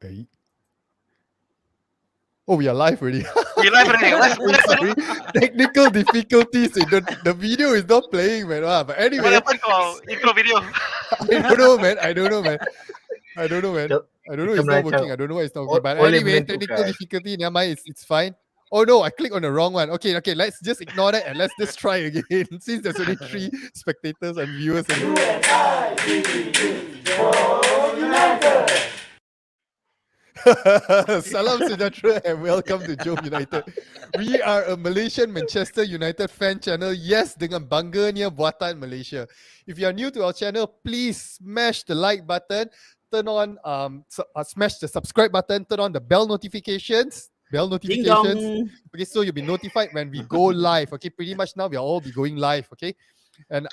Hey. Oh, we are live already. We live already. Sorry, technical difficulties. The video is not playing, man. But What anyway, happened to our intro video? I don't know, man. I don't know, man. Kita It's not merancang working. I don't know why it's not working. But oleh anyway, technical menentukan. difficulty. Never mind. It's fine. Oh no, I clicked on the wrong one. Okay. Let's just ignore that and let's just try again. Since there's only 3 spectators and viewers. Salam Sejahtera and welcome to JomUnited. We are a Malaysian Manchester United fan channel. Yes, dengan bangganya Buatan Malaysia. If you are new to our channel, please smash the like button, turn on smash the subscribe button, turn on the bell notifications. Ding dong. Okay, so you'll be notified when we go live. Okay, pretty much now we are all be going live. Okay, and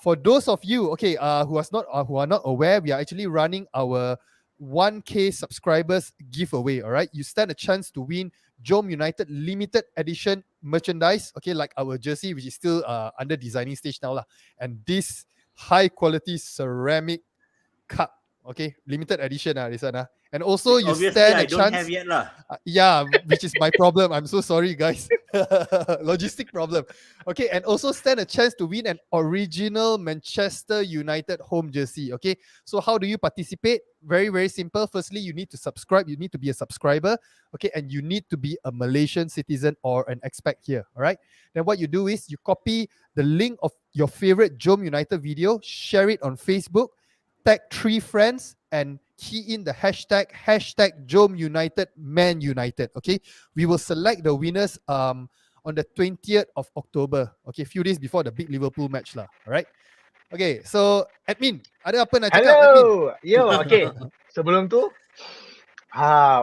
for those of you who are not aware, we are actually running our 1K subscribers giveaway. All right, you stand a chance to win JomUnited limited edition merchandise. Okay, like our jersey, which is still under designing stage now lah, and this high quality ceramic cup. Okay, limited edition this one and also you Obviously, stand a I don't chance. have yet lah. Yeah, which is my problem. I'm so sorry, guys. Logistic problem. Okay, and also stand a chance to win an original Manchester United home jersey. Okay, so how do you participate? Very, very simple. Firstly, you need to subscribe. You need to be a subscriber. Okay, and you need to be a Malaysian citizen or an expat here. All right. Then what you do is you copy the link of your favorite JomUnited video, share it on Facebook, tag 3 friends, and key in the hashtag JomUnitedManUnited. Okay, we will select the winners on the 20th of October. Okay, few days before the big Liverpool match lah. Alright. Okay, so admin, ada apa nak cakap? Admin? Hello. Yo, okay. Sebelum tu,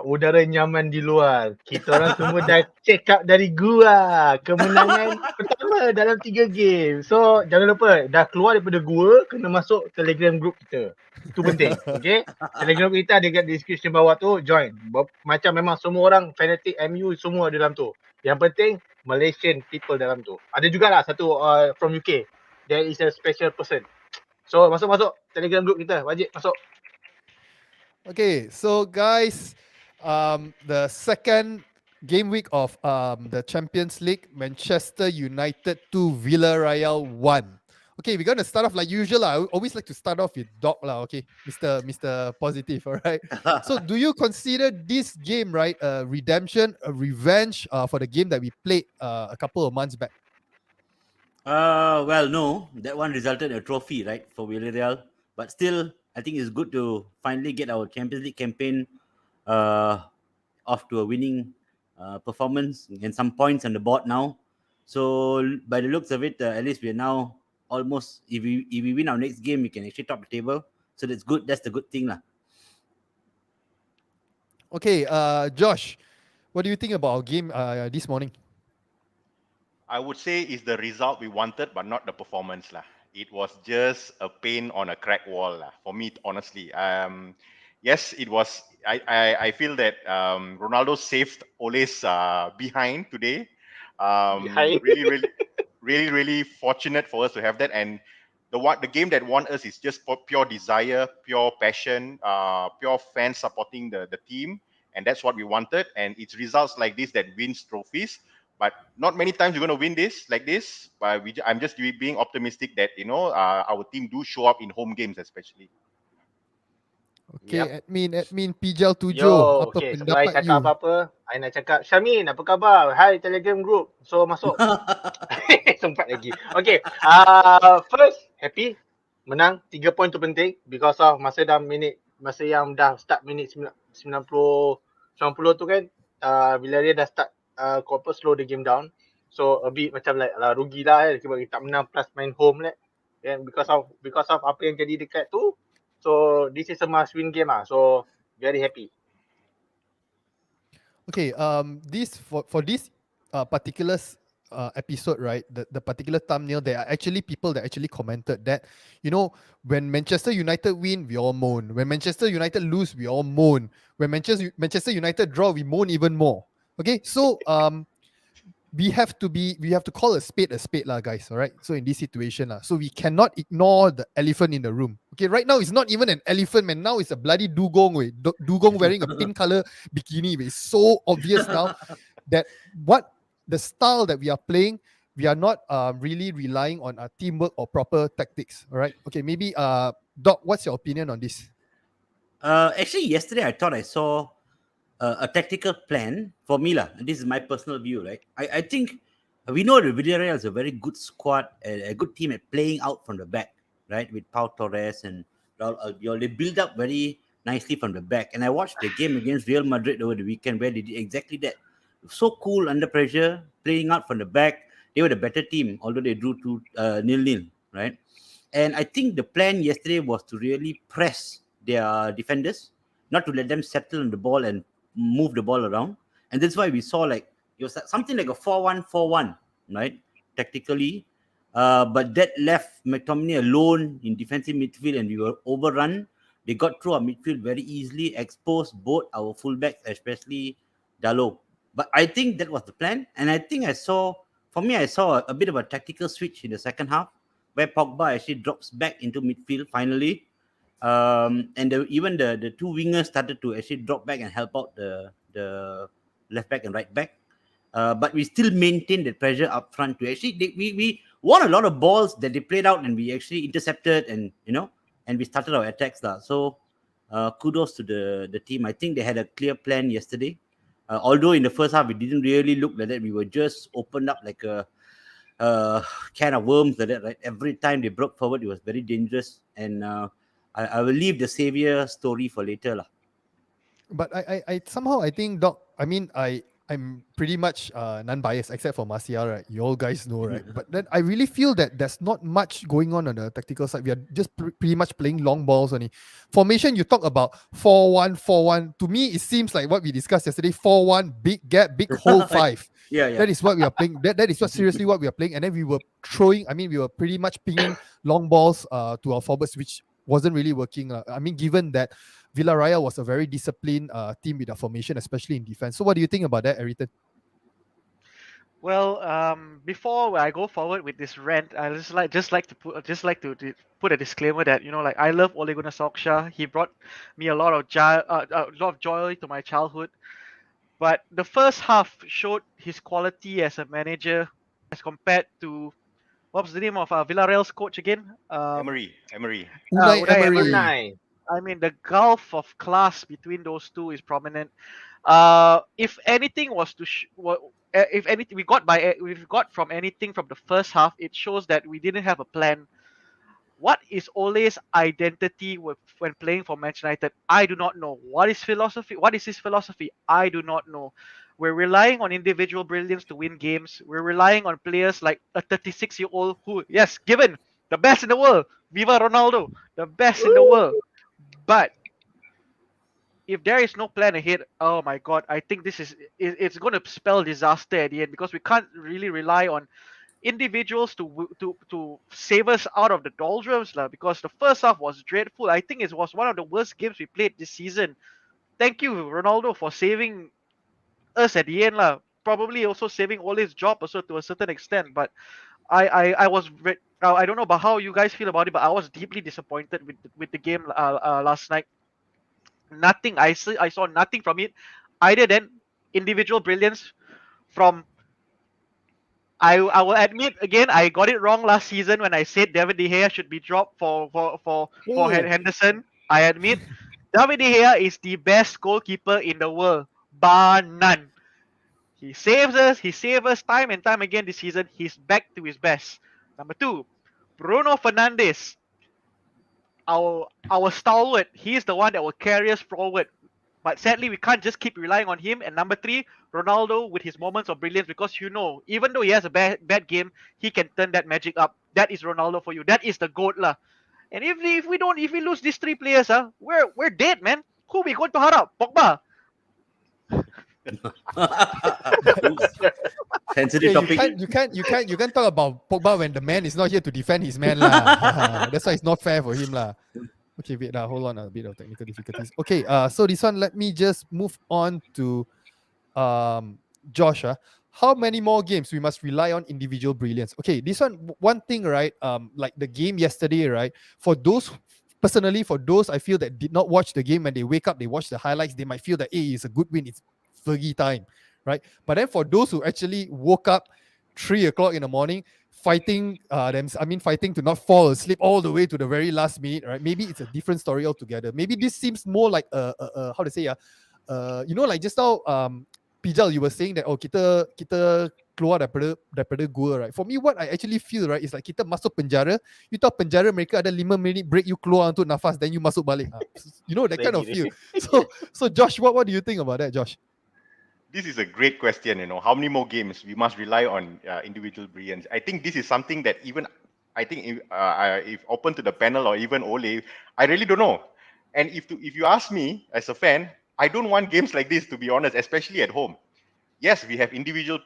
udara nyaman di luar. Kita orang semua dah check up dari gua. Kemenangan pertama dalam 3 game. So, jangan lupa, dah keluar daripada gua, kena masuk Telegram group kita. Itu penting, okay? Telegram kita ada kat description bawah tu, join. Macam memang semua orang fanatic MU semua dalam tu. Yang penting, Malaysian people dalam tu. Ada jugalah satu from UK. There is a special person. So, masuk Telegram group kita. Wajib masuk. Okay, so guys, the second game week of the Champions League, Manchester United 2, Villareal 1. Okay, we're gonna start off like usual. I always like to start off with Doc lah. Okay, Mr. Positive. All right. So, do you consider this game right a redemption, a revenge for the game that we played a couple of months back? Well, no. That one resulted in a trophy, right, for Villareal. But still, I think it's good to finally get our Champions League campaign off to a winning performance and some points on the board now. So, by the looks of it, at least we are now almost, if we win our next game, we can actually top the table. So that's good. That's the good thing lah. Okay, Josh, what do you think about our game this morning? I would say it's the result we wanted, but not the performance lah. It was just a paint on a crack wall lah. For me, honestly. Yes, it was. I feel that Ronaldo saved Ole's behind today. Really fortunate for us to have that. And the game that won us is just pure desire, pure passion, pure fans supporting the team, and that's what we wanted. And it's results like this that wins trophies. But not many times we're going to win this like this. But I'm just being optimistic that our team do show up in home games especially. Okay, admin Pijal 7. Yo, Apa okay, sebelum pendapat I cakap you? apa-apa, I nak cakap, Syamin, apa khabar? Hai, Telegram group. So, masuk. Sempat lagi. Okay, first, happy. Menang, 3 poin tu penting. Because of masa yang dah start minit 90 tu kan, Villareal dah start slow the game down. So, a bit macam like, rugi lah sebab kita tak menang plus main home lah. And because of apa yang jadi dekat tu, so this is a must-win game So very happy. Okay, this for this particular episode, right? The particular thumbnail, there are actually people that actually commented that, when Manchester United win, we all moan. When Manchester United lose, we all moan. When Manchester United draw, we moan even more. Okay, so we have to call a spade lah, guys. All right. So in this situation so we cannot ignore the elephant in the room. Okay, right now it's not even an elephant, man. Now it's a bloody dugong. Dugong wearing a pink color bikini. It's so obvious now that what the style that we are playing, we are not really relying on teamwork or proper tactics. All right. Okay, maybe Doc, what's your opinion on this? Actually, yesterday I thought I saw a tactical plan for me lah. This is my personal view, right? I think we know that Villareal is a very good squad, a good team at playing out from the back, right? With Pau Torres and Raul Albiol, they build up very nicely from the back. And I watched the game against Real Madrid over the weekend where they did exactly that. So cool under pressure, playing out from the back. They were the better team, although they drew to 0-0, right? And I think the plan yesterday was to really press their defenders, not to let them settle on the ball and move the ball around. And that's why we saw like it was something like a 4-1-4-1, right? Tactically. But that left McTominay alone in defensive midfield and we were overrun. They got through our midfield very easily, exposed both our fullbacks, especially Dalot. But I think that was the plan. And I think I saw a bit of a tactical switch in the second half where Pogba actually drops back into midfield finally. And even the two wingers started to actually drop back and help out the left back and right back. But we still maintained the pressure up front to actually we won a lot of balls that they played out and we actually intercepted and we started our attacks lah. So kudos to the team. I think they had a clear plan yesterday. Although in the first half we didn't really look like that, we were just opened up like a can of worms like that, right? Every time they broke forward, it was very dangerous. And I will leave the savior story for later lah. But I somehow I think Doc, I mean I'm pretty much non-biased except for Marcia, right? You all guys know, right? But then I really feel that there's not much going on the tactical side. We are just pretty much playing long balls only. Formation, you talk about 4-1-4-1. To me, it seems like what we discussed yesterday, 4-1, big gap, big hole 5. Yeah. That is what we are playing. That is what seriously what we are playing. And then we were we were pretty much pinging long balls to our forwards, which wasn't really working. I mean, given that Villareal was a very disciplined team with a formation, especially in defense. So what do you think about that, Ayrton? Well, before I go forward with this rant, I just like to put a disclaimer that I love Ole Gunnar Solskjaer. He brought me a lot of joy to my childhood. But the first half showed his quality as a manager as compared to what was the name of Villarreal's coach again? Emery. Unai Emery. I mean, the gulf of class between those two is prominent. If anything was to, if anything we got from anything from the first half, it shows that we didn't have a plan. What is Ole's identity when playing for Manchester United? I do not know. What is philosophy? What is his philosophy? I do not know. We're relying on individual brilliance to win games. We're relying on players like a 36-year-old who, yes, given the best in the world, Viva Ronaldo, the best in the world. But if there is no plan ahead, oh my God, I think it's going to spell disaster at the end because we can't really rely on individuals to save us out of the doldrums because the first half was dreadful. I think it was one of the worst games we played this season. Thank you, Ronaldo, for saving us at the end probably also saving Ole's job also to a certain extent. But I was I don't know about how you guys feel about it, but I was deeply disappointed with the game last night. Nothing I saw nothing from it other than individual brilliance from. I will admit again, I got it wrong last season when I said David De Gea should be dropped for Henderson. I admit David De Gea is the best goalkeeper in the world, bar none. He saves us. He saved us time and time again this season. He's back to his best. Number 2, Bruno Fernandes, our stalwart. He's the one that will carry us forward. But sadly, we can't just keep relying on him. And number 3, Ronaldo with his moments of brilliance, because even though he has a bad game, he can turn that magic up. That is Ronaldo for you. That is the GOAT lah. And if we lose these 3 players, we're dead, man. Who we going to harap? Pogba. Sensitive topic. You can't talk about Pogba when the man is not here to defend his man lah. That's why it's not fair for him lah. Okay, wait, hold on, a bit of technical difficulties. Okay, so this one, let me just move on to Josh. how many more games we must rely on individual brilliance? Okay, this one thing, right? Like the game yesterday, right? For those personally, for those I feel that did not watch the game, when they wake up, they watch the highlights, they might feel that hey, it's a good win, it's Fergie time, right? But then for those who actually woke up 3 o'clock in the morning, fighting fighting to not fall asleep all the way to the very last minute, right? Maybe it's a different story altogether. Maybe this seems more like how to say like just now Pijal, you were saying that kita keluar daripada gua, right? For me, what I actually feel, right, is like kita masuk penjara. You tahu penjara mereka ada 5 minit break, you keluar untuk nafas, then you masuk balik. That kind of feel. So Josh, what do you think about that, Josh? This is a great question. How many more games we must rely on individual brilliance? I think this is something that even I think if open to the panel or even Ole, I really don't know. And if you ask me as a fan, I don't want games like this, to be honest, especially at home. Yes, we have individual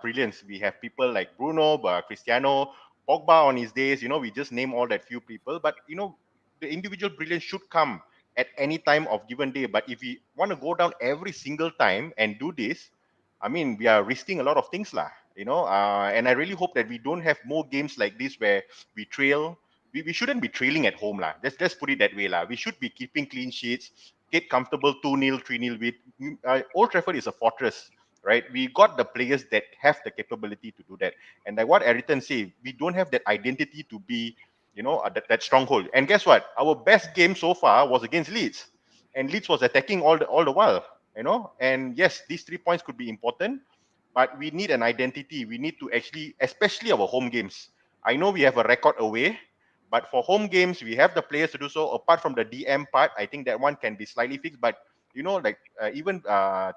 brilliance. We have people like Bruno, Cristiano, Pogba on his days. We just name all that few people. But the individual brilliance should come at any time of given day. But if we want to go down every single time and do this, I mean, we are risking a lot of things, lah. And I really hope that we don't have more games like this where we trail. We shouldn't be trailing at home, lah. Let's put it that way, lah. We should be keeping clean sheets, get comfortable 2-0, 3-0 with. Old Trafford is a fortress, right? We got the players that have the capability to do that. And like what Ayrton said, we don't have that identity to be, that stronghold. And guess what? Our best game so far was against Leeds. And Leeds was attacking all the while, And yes, these 3 points could be important, but we need an identity. We need to actually, especially our home games. I know we have a record away, but for home games, we have the players to do so. Apart from the DM part, I think that one can be slightly fixed, but even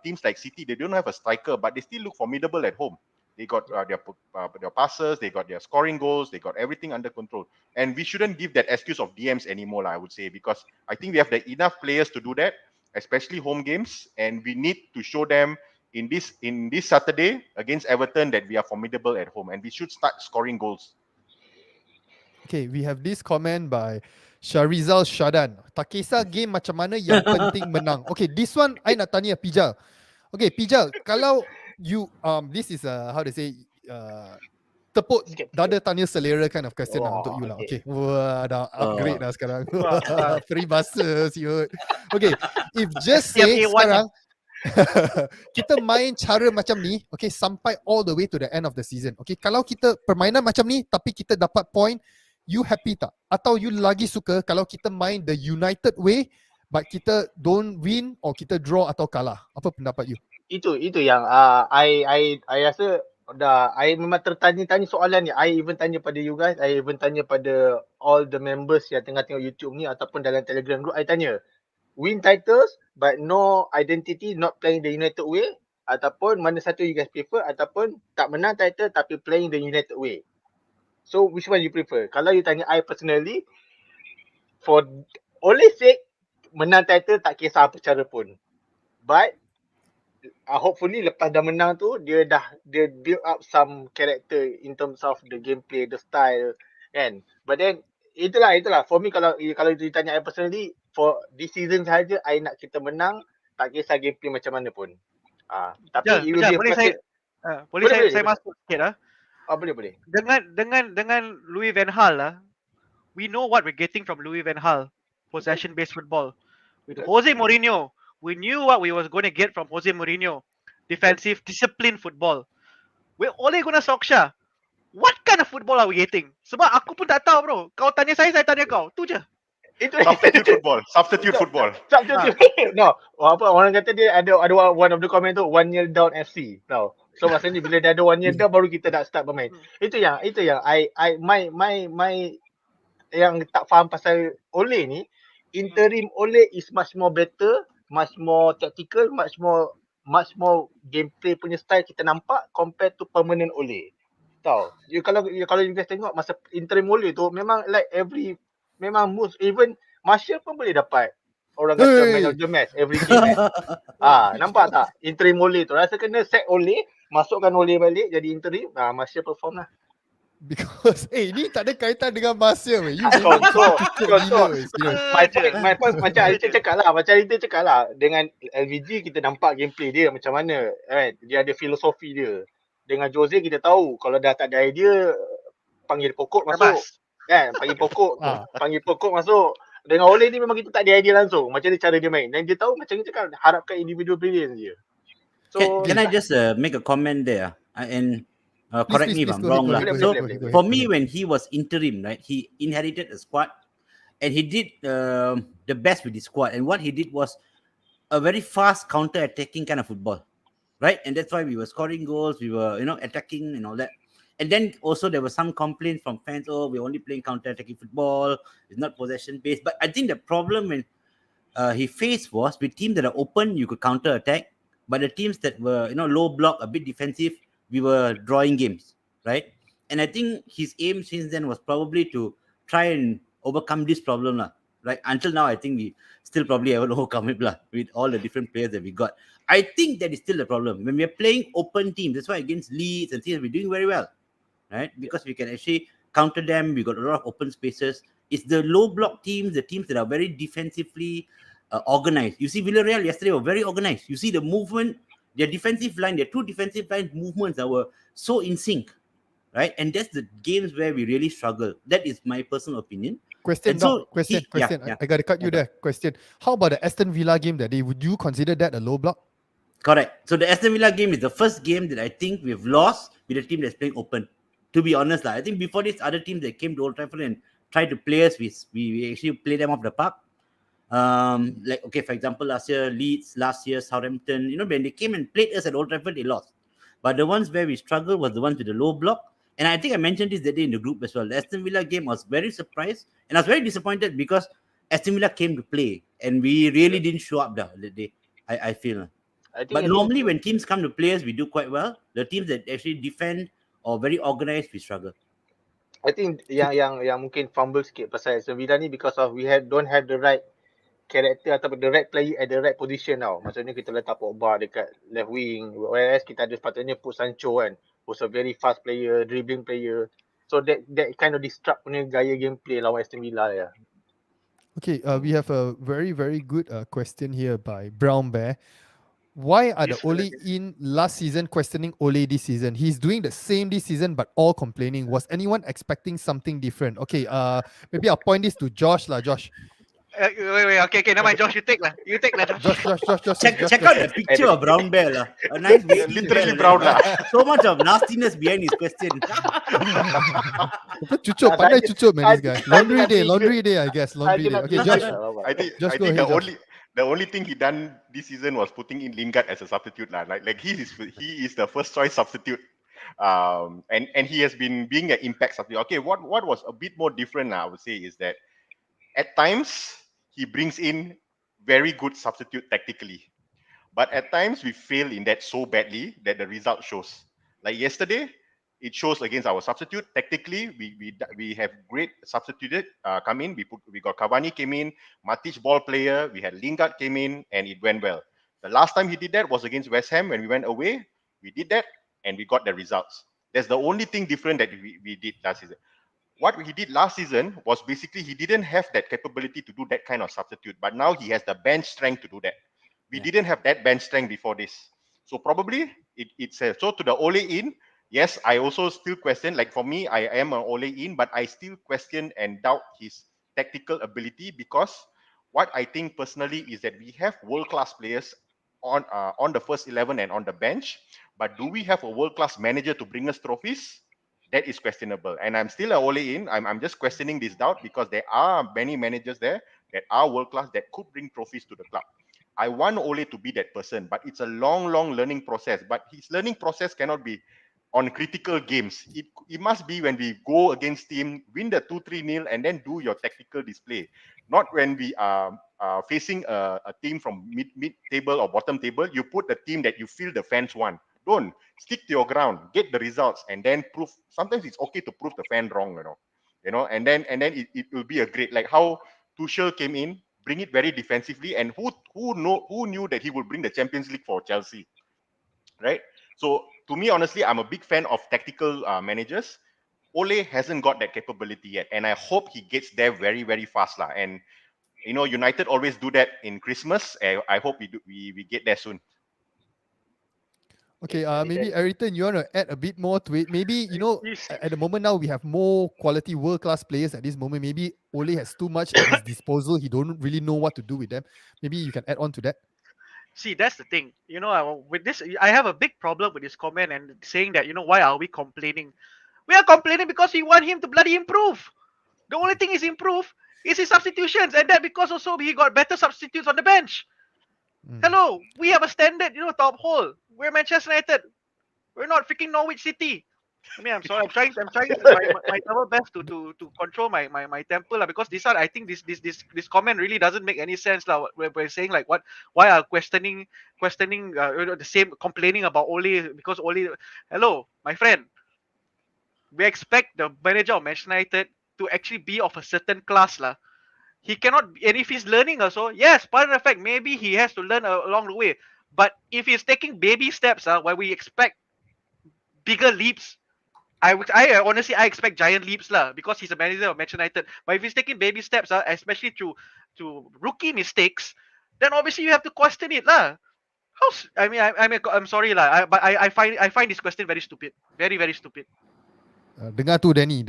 teams like City, they don't have a striker, but they still look formidable at home. They got their passes, they got their scoring goals, they got everything under control. And we shouldn't give that excuse of DMs anymore, I would say, because I think we have enough players to do that, especially home games, and we need to show them in this Saturday against Everton that we are formidable at home, and we should start scoring goals. Okay, we have this comment by Sharizal Shadan. Tak kisah game macam mana, yang penting menang. Okay, this one I nak tanya Pijal. Okay, Pijal, kalau you this is how to say tepuk dada tanya selera kind of question lah untuk you lah. Okay. Wah, dah upgrade dah sekarang. Peribahasa siut. Okay, if just say sekarang kita main cara macam ni, okay, sampai all the way to the end of the season. Okay, kalau kita permainan macam ni tapi kita dapat point, you happy tak? Atau you lagi suka kalau kita main the United way but kita don't win or kita draw atau kalah? Apa pendapat you? Itu yang I rasa I memang tertanya-tanya soalan ni. I even tanya pada you guys, I even tanya pada all the members yang tengah tengok YouTube ni ataupun dalam Telegram group. I tanya, win titles but no identity, not playing the United way, ataupun mana satu you guys prefer, ataupun tak menang title tapi playing the United way. So which one you prefer? Kalau you tanya I personally, for only sake menang title tak kisah apa cara pun. But hopefully lepas dah menang tu dia build up some character in terms of the gameplay, the style, kan. But then itulah for me, kalau ditanya I personally, for this season saja I nak kita menang, tak kisah gameplay macam mana pun. Tapi boleh saya masuk sikit boleh. Dengan Louis van Gaal we know what we're getting from Louis van Gaal, possession based football. With Jose Mourinho, we knew what we was going to get from Jose Mourinho, defensive, disciplined football. We're only gonna Solskjaer. What kind of football are we getting? Sebab aku pun tak tahu, bro. Kau tanya saya tanya kau. Tu je. Substitute football. No, apa orang kata dia ada one of the comment tu, 1 year down FC. Tahu. So maksudnya bila dah ada 1 year down baru kita nak start bermain. Itu yang my yang tak faham pasal Ole ni. Interim Ole is much more better, much more tactical, much more gameplay punya style kita nampak compared to permanent Ole. Tahu. Kalau you guys tengok masa interim Ole tu memang like memang most, even Martial pun boleh dapat orang kata man of the match every game. Nampak tak? Interim Ole tu rasa kena sack Ole, masukkan Ole balik jadi interim, Martial perform lah. Because ni tak ada kaitan dengan Martial. You contoh. My point macam Alita cakap lah, dengan LVG kita nampak gameplay dia macam mana, right? Dia ada filosofi dia. Dengan Jose kita tahu kalau dah tak ada idea, panggil pokok masuk. Kemas. Kan? Panggil pokok, Ah. panggil pokok masuk. Dengan Ole ni memang kita tak ada idea langsung. Macam ni cara dia main. Dan dia tahu macam kita kan harapkan individual brilliance je. So, Can I just make a comment there? And correct me if please, I'm go wrong. ahead, lah. go So ahead, go ahead, for go me, ahead. when he was interim, right, he inherited a squad and he did the best with his squad. And what he did was a very fast counter-attacking kind of football, right? And that's why we were scoring goals, we were, attacking and all that. And then also there were some complaints from fans, oh, we're only playing counter-attacking football, it's not possession-based. But I think the problem when he faced was with teams that are open, you could counter-attack. But the teams that were, low block, a bit defensive, we were drawing games, right? And I think his aim since then was probably to try and overcome this problem, lah. Right? Until now, I think we still probably haven't overcome it, lah, with all the different players that we got. I think that is still the problem. When we are playing open teams, that's why against Leeds and teams, we're doing very well, right? Because we can actually counter them. We got a lot of open spaces. It's the low block teams, the teams that are very defensively organized. You see, Villareal yesterday were very organized. You see the movement, their defensive line, their two defensive line movements that were so in sync, right? And that's the games where we really struggle. That is my personal opinion. Question, And so question. yeah. I got to cut you there. Question. How about the Aston Villa game that day? Would you consider that a low block? Correct. So the Aston Villa game is the first game that I think we've lost with a team that's playing open. To be honest, I think before this, other teams that came to Old Trafford and tried to play us, we actually play them off the park. Like, okay, for example, last year, Leeds, last year, Southampton, when they came and played us at Old Trafford, they lost. But the ones where we struggled was the ones with the low block. And I think I mentioned this that day in the group as well. The Aston Villa game, I was very surprised. And I was very disappointed because Aston Villa came to play. And we really didn't show up that day, I feel. But normally when teams come to play us, we do quite well. The teams that actually defend or very organized, we struggle. I think yang mungkin fumble sikit pasal Aston Villa ni because of we don't have the right character atau the right player at the right position tau. Maksudnya kita letak Pogba dekat left wing, whereas kita ada sepatutnya put Sancho kan, who's a very fast player, dribbling player. So that kind of disrupt punya gaya gameplay lawan Aston Villa ya. Okay, we have a very, very good question here by Brown Bear. Why are the Ole in last season questioning Ole this season? He's doing the same this season, but all complaining. Was anyone expecting something different? Okay, maybe I'll point this to Josh lah. Josh. Wait, okay, never mind, Josh, you take lah, Josh. Josh. Check out the picture of Brown Bear lah. A nice baby Literally bear, brown lah. So much of nastiness behind his question. Cucuk, pandai cucuk man, this guy. Laundry day, I guess. Laundry day. Okay, Josh. I think Just I go think ahead, the only thing he done this season was putting in Lingard as a substitute lah. Like he is the first choice substitute. And he has been being an impact substitute. Okay, what was a bit more different I would say is that at times he brings in very good substitute tactically, but at times we fail in that so badly that the result shows. Like yesterday, it shows against our substitute. Tactically, we have great substituted come in. We got Cavani came in, Matic ball player. We had Lingard came in, and it went well. The last time he did that was against West Ham when we went away. We did that, and we got the results. That's the only thing different that we did last season. What he did last season was basically he didn't have that capability to do that kind of substitute, but now he has the bench strength to do that. We didn't have that bench strength before this. So probably it's so to the Ole in. Yes, I also still question, like for me, I am an Ole in, but I still question and doubt his tactical ability because what I think personally is that we have world-class players on the first 11 and on the bench, but do we have a world-class manager to bring us trophies? That is questionable. And I'm still a Ole in. I'm just questioning this doubt because there are many managers there that are world-class that could bring trophies to the club. I want Ole to be that person, but it's a long learning process. But his learning process cannot be on critical games. It must be when we go against team, win the 2-3-0, and then do your tactical display. Not when we are facing a team from mid table or bottom table. You put the team that you feel the fans want. Don't stick to your ground, get the results, and then prove. Sometimes it's okay to prove the fan wrong, and then it will be a great, like how Tuchel came in, bring it very defensively, and who knew that he would bring the Champions League for Chelsea, right? So to me, honestly, I'm a big fan of tactical managers. Ole hasn't got that capability yet, and I hope he gets there very, very fast, lah. And United always do that in Christmas. I hope we get there soon. Okay, maybe Ayrton, you want to add a bit more to it? Maybe, Yes. at the moment now we have more quality world-class players at this moment. Maybe Ole has too much at his disposal. He don't really know what to do with them. Maybe you can add on to that. See, that's the thing. With this, I have a big problem with this comment and saying that, why are we complaining? We are complaining because we want him to bloody improve. The only thing is improve is his substitutions, and that because also he got better substitutes on the bench. Hello, we have a standard, top hole. We're Manchester United. We're not freaking Norwich City. I mean, I'm sorry. I'm trying my level best to control my temper lah, because this one, I think this comment really doesn't make any sense lah. We're saying like why are questioning the same, complaining about Ole because Ole. Hello, my friend. We expect the manager of Manchester United to actually be of a certain class lah. He cannot, and if he's learning also, yes, part of the fact maybe he has to learn along the way. But if he's taking baby steps, where we expect bigger leaps, I honestly I expect giant leaps lah, because he's a manager of Manchester United. But if he's taking baby steps, especially to rookie mistakes, then obviously you have to question it lah. I'm sorry lah, but I find this question very stupid, very very stupid. Dengar tu Danny.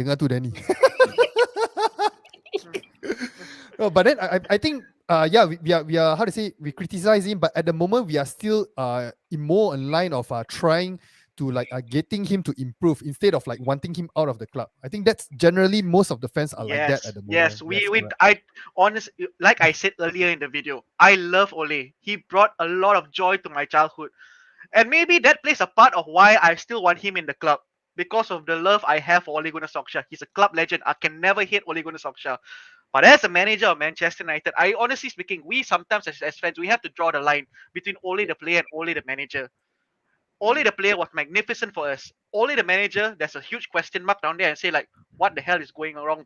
No, but then I think we are how to say, we criticize him, but at the moment we are still more in line of trying to getting him to improve instead of wanting him out of the club. I think that's generally most of the fans are like that at the moment. Yes, I honestly, like I said earlier in the video, I love Ole. He brought a lot of joy to my childhood, and maybe that plays a part of why I still want him in the club, because of the love I have for Ole Gunnar Solskjaer. He's a club legend. I can never hate Ole Gunnar Solskjaer. But as a manager of Manchester United, I honestly speaking, we sometimes as fans, we have to draw the line between Ole the player and Ole the manager. Ole the player was magnificent for us. Ole the manager, there's a huge question mark down there, and say like, what the hell is going wrong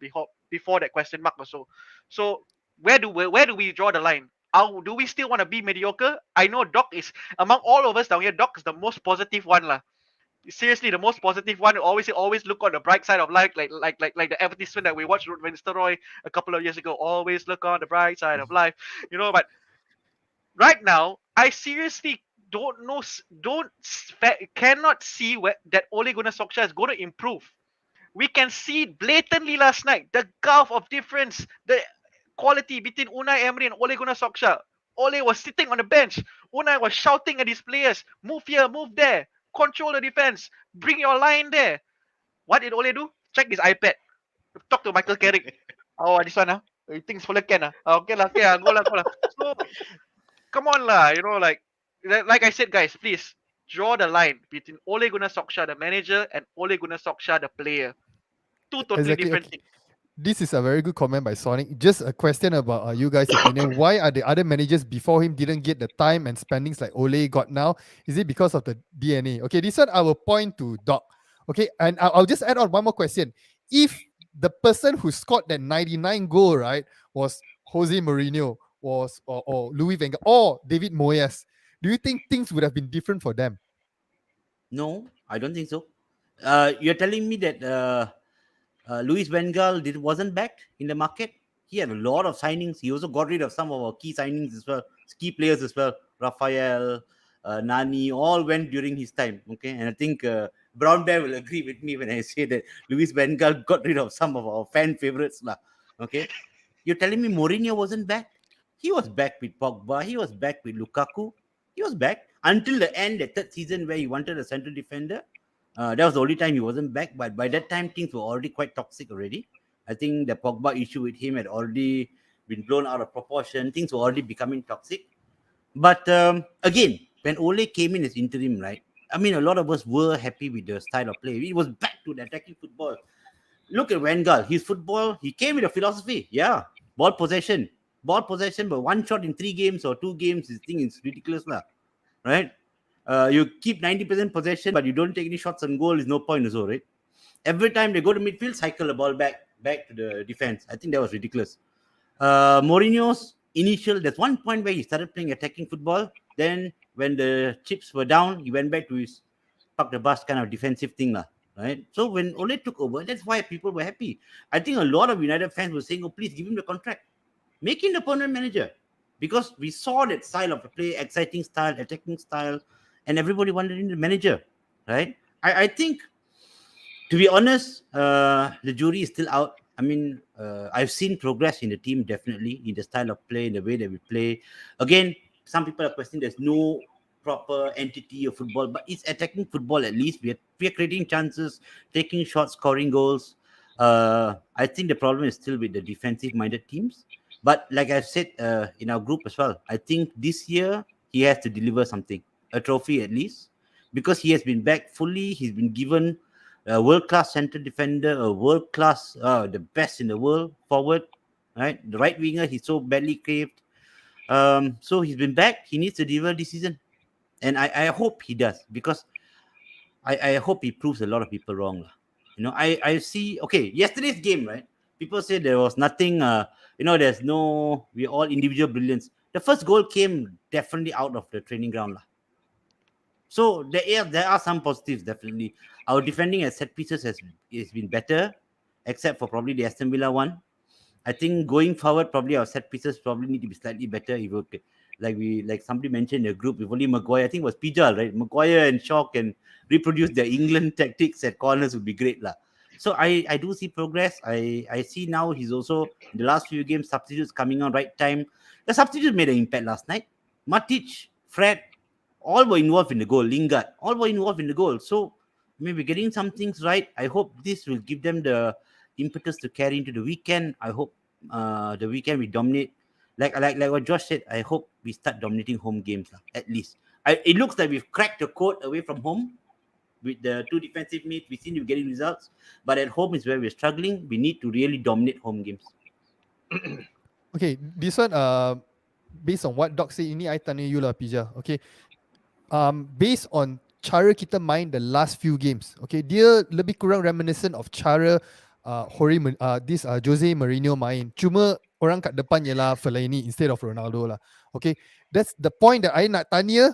before that question mark also. So where do we draw the line? How do we still want to be mediocre? I know Doc is, among all of us down here, Doc is the most positive one lah. Seriously, the most positive one. Always look on the bright side of life, like the advertisement that we watched with Mr. Roy a couple of years ago. Always look on the bright side of life, But right now, I seriously cannot see that Ole Gunnar Solskjaer is going to improve. We can see blatantly last night the gulf of difference, the quality between Unai Emery and Ole Gunnar Solskjaer. Ole was sitting on the bench. Unai was shouting at his players, "Move here, move there. Control the defense. Bring your line there." What did Ole do? Check his iPad. Talk to Michael Carrick. Oh, this one, you think full can? Okay, go lah. So, come on lah, like I said, guys, please draw the line between Ole Gunnar Solskjaer, the manager, and Ole Gunnar Solskjaer, the player. Two totally different things. This is a very good comment by Sonic. Just a question about you guys' opinion. Why are the other managers before him didn't get the time and spendings like Ole got now? Is it because of the DNA? Okay, this one I will point to Doc. Okay, and I'll just add on one more question. If the person who scored that 99 goal, right, was Jose Mourinho, or Louis van Gaal, or David Moyes, do you think things would have been different for them? No, I don't think so. You're telling me that Louis van Gaal wasn't backed in the market? He had a lot of signings. He also got rid of some of our key signings as well, key players as well. Rafael, Nani, all went during his time. Okay, and I think Brown Bear will agree with me when I say that Louis van Gaal got rid of some of our fan favorites lah. Okay, you're telling me Mourinho wasn't back? He was back with Pogba. He was back with Lukaku. He was back until the end, the third season, where he wanted a central defender. That was the only time he wasn't back. But by that time, things were already quite toxic already. I think the Pogba issue with him had already been blown out of proportion. Things were already becoming toxic. But again, when Ole came in as interim, right? I mean, a lot of us were happy with the style of play. He was back to the attacking football. Look at Van Gaal. His football, he came with a philosophy. Yeah, ball possession, but one shot in 3 games or 2 games, this thing is ridiculous lah, right? You keep 90% possession, but you don't take any shots on goal, is no point also, right? Every time they go to midfield, cycle the ball back to the defense. I think that was ridiculous. Mourinho's initial, there's one point where he started playing attacking football. Then when the chips were down, he went back to his park the bus kind of defensive thing lah, right? So when Ole took over, that's why people were happy. I think a lot of United fans were saying, "Oh, please give him the contract, make him the permanent manager," because we saw that style of play, exciting style, attacking style. and everybody wanted him the manager, right? I think, to be honest, the jury is still out. I mean, I've seen progress in the team, definitely, in the style of play, in the way that we play. Again, some people are questioning there's no proper entity of football, but it's attacking football at least. We are creating chances, taking shots, scoring goals. I think the problem is still with the defensive-minded teams. But like I've said in our group as well, I think this year he has to deliver something, a trophy at least, because he has been back fully. He's been given a world-class center defender, a world-class, the best in the world forward, right? The right winger, he's so badly craved. So he's been back. He needs to deliver this season, and I hope he does, because I hope he proves a lot of people wrong, lah. I see. Okay, yesterday's game, right? People say there was nothing. There's no. We all individual brilliance. The first goal came definitely out of the training ground, lah. So there are some positives, definitely. Our defending at set pieces has been better, except for probably the Aston Villa one. I think going forward, probably our set pieces probably need to be slightly better. If we, like somebody mentioned in the group, if only Maguire, I think it was Pijal, right? Maguire and Shaw can reproduce their England tactics at corners would be great, lah. So I do see progress. I see now he's also in the last few games substitutes coming on right time. The substitutes made an impact last night. Matic, Fred, all were involved in the goal. Lingard, all were involved in the goal. So maybe getting some things right. I hope this will give them the impetus to carry into the weekend. I hope the weekend we dominate. Like what Josh said, I hope we start dominating home games, at least. It looks like we've cracked the code away from home with the two defensive mids. We seem to be getting results, but at home is where we're struggling. We need to really dominate home games. Okay, this one based on what Doc said, ini I tanya you lah, Pija. Okay, based on cara kita main the last few games, okay, dia lebih kurang reminiscent of cara Jose Mourinho main. Cuma orang kat depan ialah Fellaini instead of Ronaldo lah. Okay, that's the point that I nak tanya.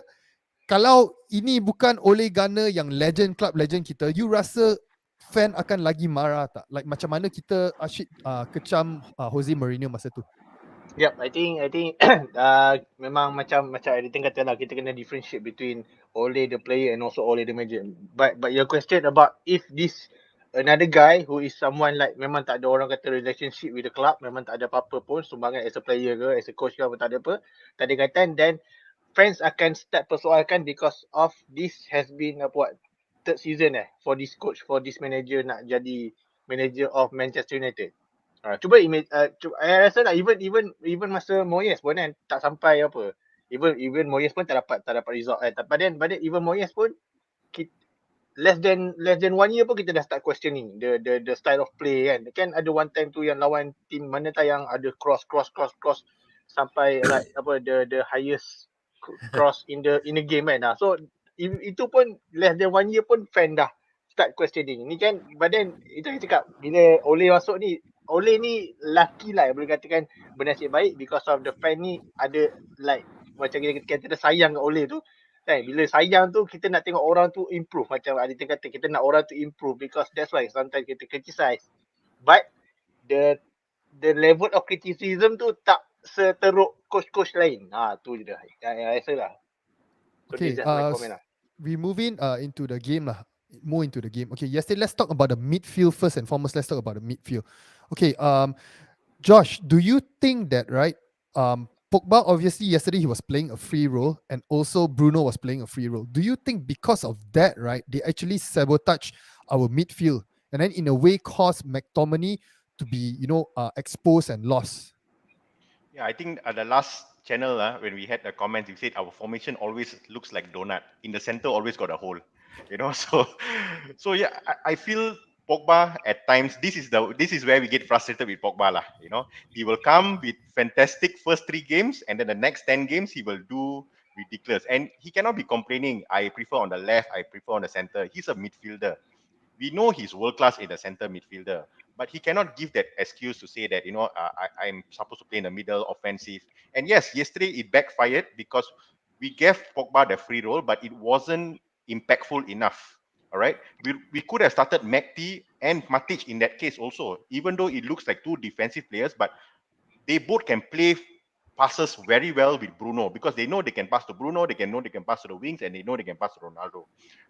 Kalau ini bukan Ole Gunnar yang club legend kita, you rasa fan akan lagi marah tak? Like macam mana kita asyik kecam Jose Mourinho masa tu? Yep, I think memang macam Editing kata lah, kita kena differentiate between Ole the player and also Ole the manager. But your question about if this another guy who is someone like memang tak ada orang kata relationship with the club, memang tak ada apa-apa pun sumbangan as a player ke, as a coach ke, tak ada apa, tak ada kaitan, then fans akan start persoalkan because of this has been third season for this coach, for this manager nak jadi manager of Manchester United. Cuba image, I rasa lah even masa Moyes pun kan tak sampai apa. Even Moyes pun tak dapat result but then even Moyes pun less than 1 year pun kita dah start questioning the style of play kan. Kan ada one time tu yang lawan team mana yang ada cross sampai like the highest cross in the game kan. So itu pun less than 1 year pun fan dah start questioning. Ni kan, but then itu saya cakap bila Ole masuk ni, Ole ni lucky lah boleh katakan, bernasib baik because of the fan ni ada like macam kita sayang Ole tu. Bila sayang tu kita nak tengok orang tu improve, macam Aditya kata kita nak orang tu improve, because that's why sometimes kita criticize, but the level of criticism tu tak seteruk coach lain. Tu je dah. I rasa lah. So Okay, this is my comment lah. we move in into the game lah. More into the game. Okay, yesterday let's talk about the midfield first and foremost. Let's talk about the midfield. Okay, Josh, do you think that Pogba obviously yesterday he was playing a free role and also Bruno was playing a free role. Do you think because of that, right, they actually sabotage our midfield and then in a way cause McTominay to be exposed and lost? Yeah, I think the last channel when we had the comments, you said our formation always looks like donut. In the center, always got a hole. So yeah, I feel Pogba at times. This is where we get frustrated with Pogba lah. He will come with fantastic first 3 games, and then the next 10 games he will do ridiculous, and he cannot be complaining. I prefer on the left. I prefer on the center. He's a midfielder. We know he's world class in the center midfielder, but he cannot give that excuse to say that I'm supposed to play in the middle offensive. And yes, yesterday it backfired because we gave Pogba the free role, but it wasn't impactful enough. All right, we could have started Mekti and Matic in that case also, even though it looks like 2 defensive players, but they both can play passes very well with Bruno because they know they can pass to Bruno, they can pass to the wings, and they know they can pass to Ronaldo.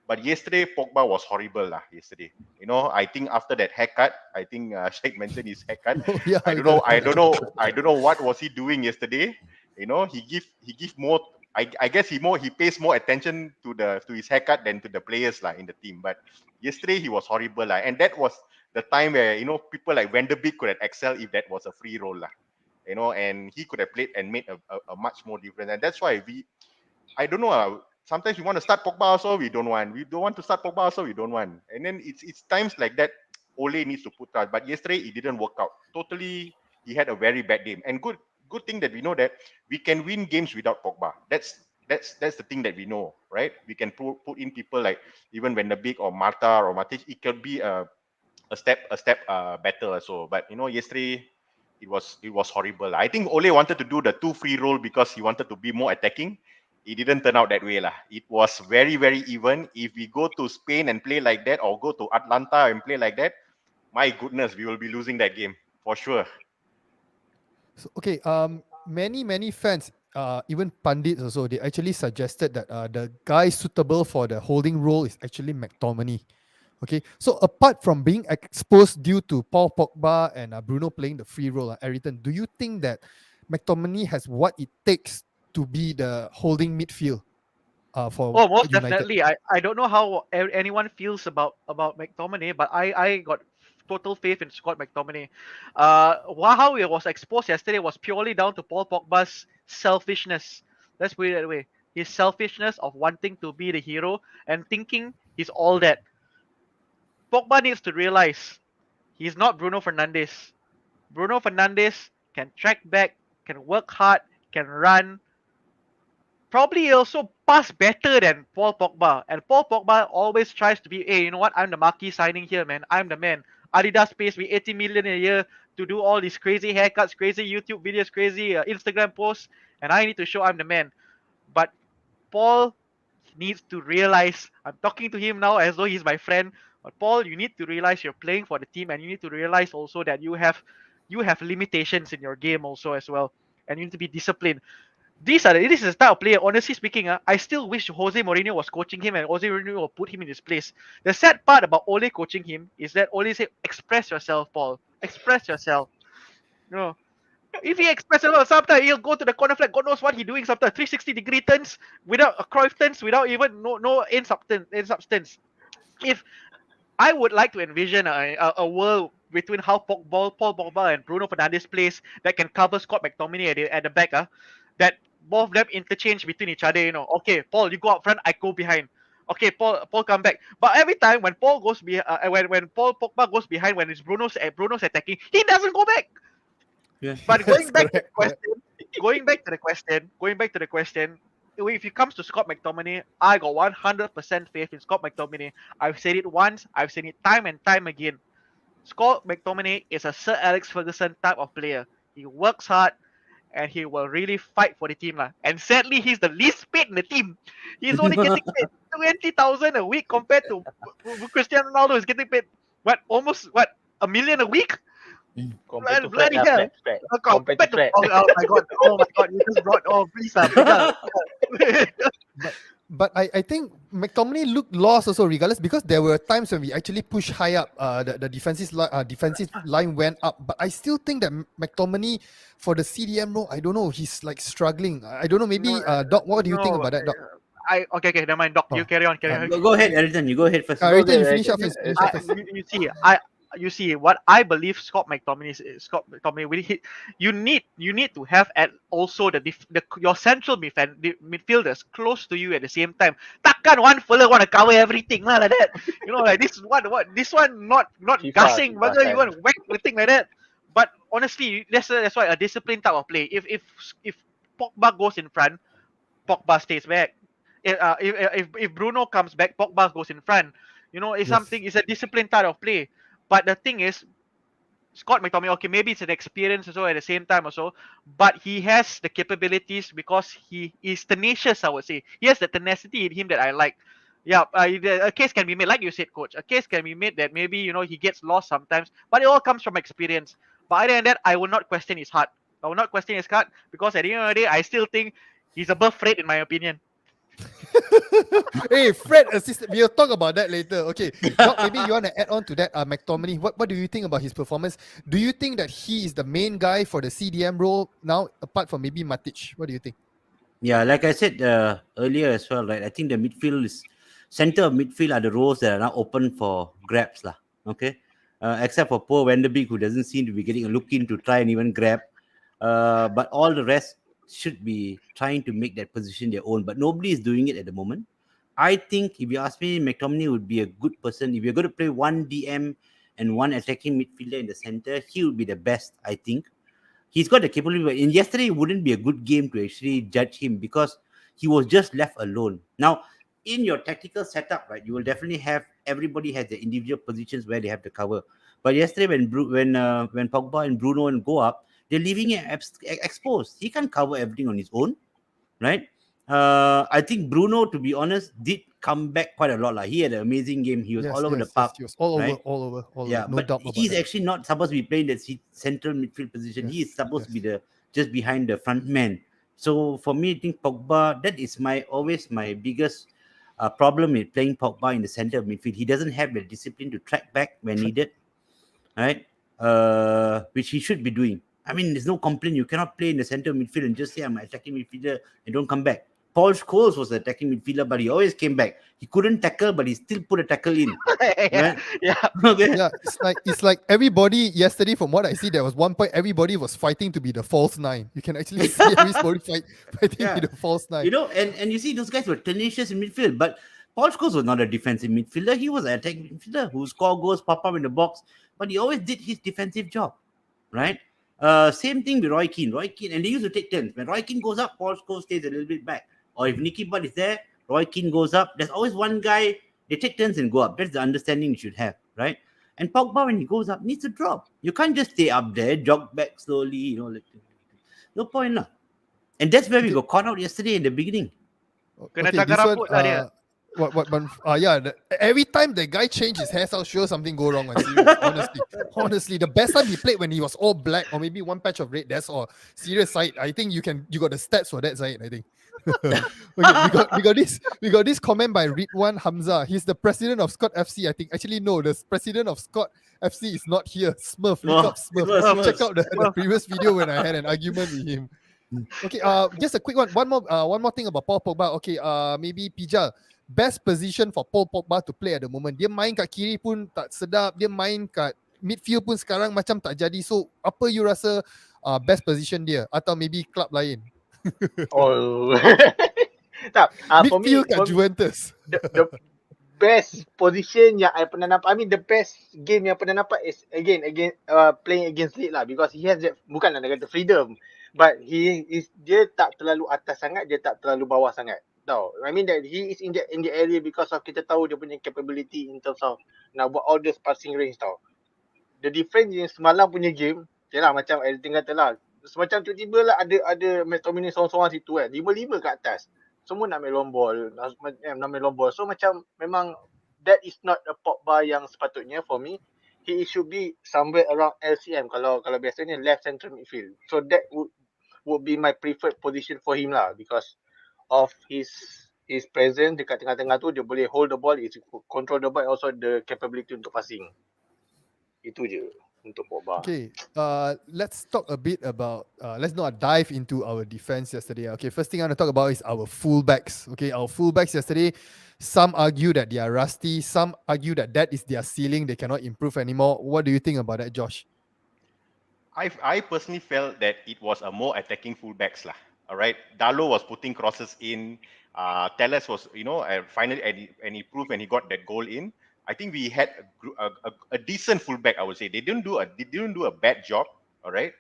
But yesterday, Pogba was horrible lah. Yesterday, I think after that haircut, I think Sheikh mentioned his haircut. Oh yeah, I don't know. I don't know what was he doing yesterday. He give more. I guess he pays more attention to his haircut than to the players lah in the team. But yesterday he was horrible lah, and that was the time where people like Van der Beek could have excelled if that was a free role lah. And he could have played and made a much more difference. And that's why I don't know. Sometimes we want to start Pogba also, we don't want. We don't want to start Pogba also, we don't want. And then it's times like that Ole needs to put trust. But yesterday it didn't work out. Totally, he had a very bad game. And good thing that we know that we can win games without Pogba. That's the thing that we know, right? We can put in people like even Van der Beek or Marta or Matic. It could be a step better also. But yesterday it was horrible. I think Ole wanted to do the 2 free role because he wanted to be more attacking. It didn't turn out that way lah. It was very, very even. If we go to Spain and play like that, or go to Atlanta and play like that, my goodness, we will be losing that game for sure. So, okay, many fans, even pundits also, they actually suggested that the guy suitable for the holding role is actually McTominay. Okay, so apart from being exposed due to Paul Pogba and Bruno playing the free role, Ayrton, do you think that McTominay has what it takes to be the holding midfield for most United? definitely. I don't know how anyone feels about McTominay, but I got total faith in Scott McTominay. How it was exposed yesterday was purely down to Paul Pogba's selfishness. Let's put it that way. His selfishness of wanting to be the hero and thinking he's all that. Pogba needs to realize he's not Bruno Fernandes. Bruno Fernandes can track back, can work hard, can run. Probably also pass better than Paul Pogba. And Paul Pogba always tries to be, hey, you know what? I'm the marquee signing here, man. I'm the man. Adidas pays me 80 million a year to do all these crazy haircuts, crazy YouTube videos, crazy Instagram posts, and I need to show I'm the man. But Paul needs to realize, I'm talking to him now as though he's my friend, but Paul, you need to realize you're playing for the team, and you need to realize also that you have limitations in your game also as well, and you need to be disciplined. This is the style of player. Honestly speaking, I still wish Jose Mourinho was coaching him and Jose Mourinho will put him in his place. The sad part about Ole coaching him is that Ole said, express yourself, Paul. Express yourself. If he expresses himself, sometimes he'll go to the corner flag. God knows what he's doing. Sometimes 360-degree turns without a Cruyff turns, without even no end substance. If I would like to envision a world between how Paul Pogba and Bruno Fernandes plays that can cover Scott McTominay at the back. That both of them interchange between each other. Okay, Paul, you go up front, I go behind. Okay, Paul come back. But every time when Paul goes when Paul Pogba goes behind, when it's Bruno's attacking, he doesn't go back. Yeah. But going back to the question, if it comes to Scott McTominay, I got 100% faith in Scott McTominay. I've said it once, I've said it time and time again. Scott McTominay is a Sir Alex Ferguson type of player. He works hard and he will really fight for the team. And sadly, he's the least paid in the team. He's only getting paid 20,000 a week compared to Cristiano Ronaldo is getting paid almost $1 million a week? Compared to Bloody Fred, hell. Fred. Compared Compared to to Fred. oh my god, you just brought please But I think McTominay looked lost also regardless, because there were times when we actually pushed high up, the defensive line went up, but I still think that McTominay for the CDM role, I don't know, he's like struggling. I don't know, maybe Doc, what do you think about that, Doc? Okay, never mind, Doc. You carry on. Go ahead, Ayrton. You go ahead first. Ayrton, you Okay, finish up okay. first. You see what I believe Scott McTominay you need to have also your central midfielders close to you at the same time. Takkan one fella want to cover everything like that. Like this one not gushing, you want to whack the thing like that. But honestly, that's why a disciplined type of play. If Pogba goes in front, Pogba stays back. If Bruno comes back, Pogba goes in front. It's a disciplined type of play. But the thing is, Scott McTominay, okay, maybe it's an experience also at the same time also, but he has the capabilities because he is tenacious, I would say. He has the tenacity in him that I like. Yeah, a case can be made, like you said, Coach. A case can be made that maybe, he gets lost sometimes, but it all comes from experience. But other than that, I will not question his heart. I will not question his card because at the end of the day, I still think he's above Fred in my opinion. Hey, Fred assistant. We'll talk about that later. Okay, Doc, maybe you want to add on to that. McTominay, what do you think about his performance? Do you think that he is the main guy for the CDM role now, apart from maybe Matic? What do you think? Yeah, like I said earlier as well, right? I think the center of midfield are the roles that are now open for grabs, lah. Okay, except for poor Van der Beek, who doesn't seem to be getting a look in to try and even grab. But all the rest should be trying to make that position their own. But nobody is doing it at the moment. I think if you ask me, McTominay would be a good person. If you're going to play one DM and one attacking midfielder in the center, he would be the best, I think. He's got the capability. In yesterday, it wouldn't be a good game to actually judge him because he was just left alone. Now, in your tactical setup, right, you will definitely have everybody has their individual positions where they have to cover. But yesterday, when Pogba and Bruno go up, they're leaving him exposed. He can't cover everything on his own, right? I think Bruno, to be honest, did come back quite a lot. Like he had an amazing game. He was all over the park. He was all right? over, all over, all Yeah, over. No but doubt about he's that. actually not supposed to be playing the central midfield position. He is supposed to be just behind the front man. So for me, I think Pogba, that is always my biggest problem with playing Pogba in the center of midfield. He doesn't have the discipline to track back when needed, right? Which he should be doing. I mean, there's no complaint. You cannot play in the center of midfield and just say I'm an attacking midfielder and don't come back. Paul Scholes was the attacking midfielder, but he always came back. He couldn't tackle, but he still put a tackle in. yeah, Right? yeah. Okay. Yeah, it's like everybody yesterday. From what I see, there was one point everybody was fighting to be the false nine. You can actually see everybody fighting to be the false nine. You know, and you see those guys were tenacious in midfield, but Paul Scholes was not a defensive midfielder. He was an attacking midfielder who score goals, pop up in the box, but he always did his defensive job, right? Same thing with Roy Keane. And they used to take turns. When Roy Keane goes up, Paul Scholes stays a little bit back. Or if Nicky Butt is there, Roy Keane goes up. There's always one guy. They take turns and go up. That's the understanding you should have, right? And Pogba, when he goes up, needs to drop. You can't just stay up there, jog back slowly, no point, lah. And that's where we got caught out yesterday in the beginning. Kena Okay, cakar this rambut lah dia. every time the guy changed his hairstyle, sure something go wrong. Serious, honestly, the best time he played when he was all black or maybe one patch of red. That's all. Serious side. I think you got the stats for that side. I think. Okay, we got this comment by Ridwan Hamza. He's the president of Scott FC. I think actually no, the president of Scott FC is not here. Smurf, look up Smurf. Check out the previous video when I had an argument with him. Okay, just a quick one. One more thing about Paul Pogba. Okay, maybe Pijal. Best position for Paul Pogba to play at the moment. Dia main kat kiri pun tak sedap. Dia main kat midfield pun sekarang macam tak jadi. So, apa you rasa best position dia? Atau maybe club lain? Oh. Tak, for me, midfield kat Juventus. the best position yang I pernah nampak, I mean the best game yang pernah nampak is again playing against Leeds lah, because he has that, bukan nak kata freedom, but dia tak terlalu atas sangat, dia tak terlalu bawah sangat. Tahu, I mean that he is in the area because of kita tahu dia punya capability in terms of nak buat all this passing range tau. The difference in semalam punya game, yalah macam editing kata lah, semacam tiba-tiba lah ada McTominay seorang-seorang situ kan, 5-5 kat atas. Semua nak main long ball, So macam memang that is not a Pogba yang sepatutnya for me. He should be somewhere around LCM kalau biasanya left central midfield. So that would be my preferred position for him lah, because of his presence dekat tengah-tengah tu, dia boleh hold the ball, control the ball, also the capability untuk passing. Itu je untuk Pogba. Okay, let's talk a bit about, let's not dive into our defense yesterday. Okay, first thing I want to talk about is our fullbacks. Okay, our fullbacks yesterday, some argue that they are rusty, some argue that is their ceiling, they cannot improve anymore. What do you think about that, Josh? I personally felt that it was a more attacking fullbacks lah. All right, Dalo was putting crosses in. Telles was, finally, and he proved when he got that goal in. I think we had a decent fullback. I would say they didn't do a bad job. All right,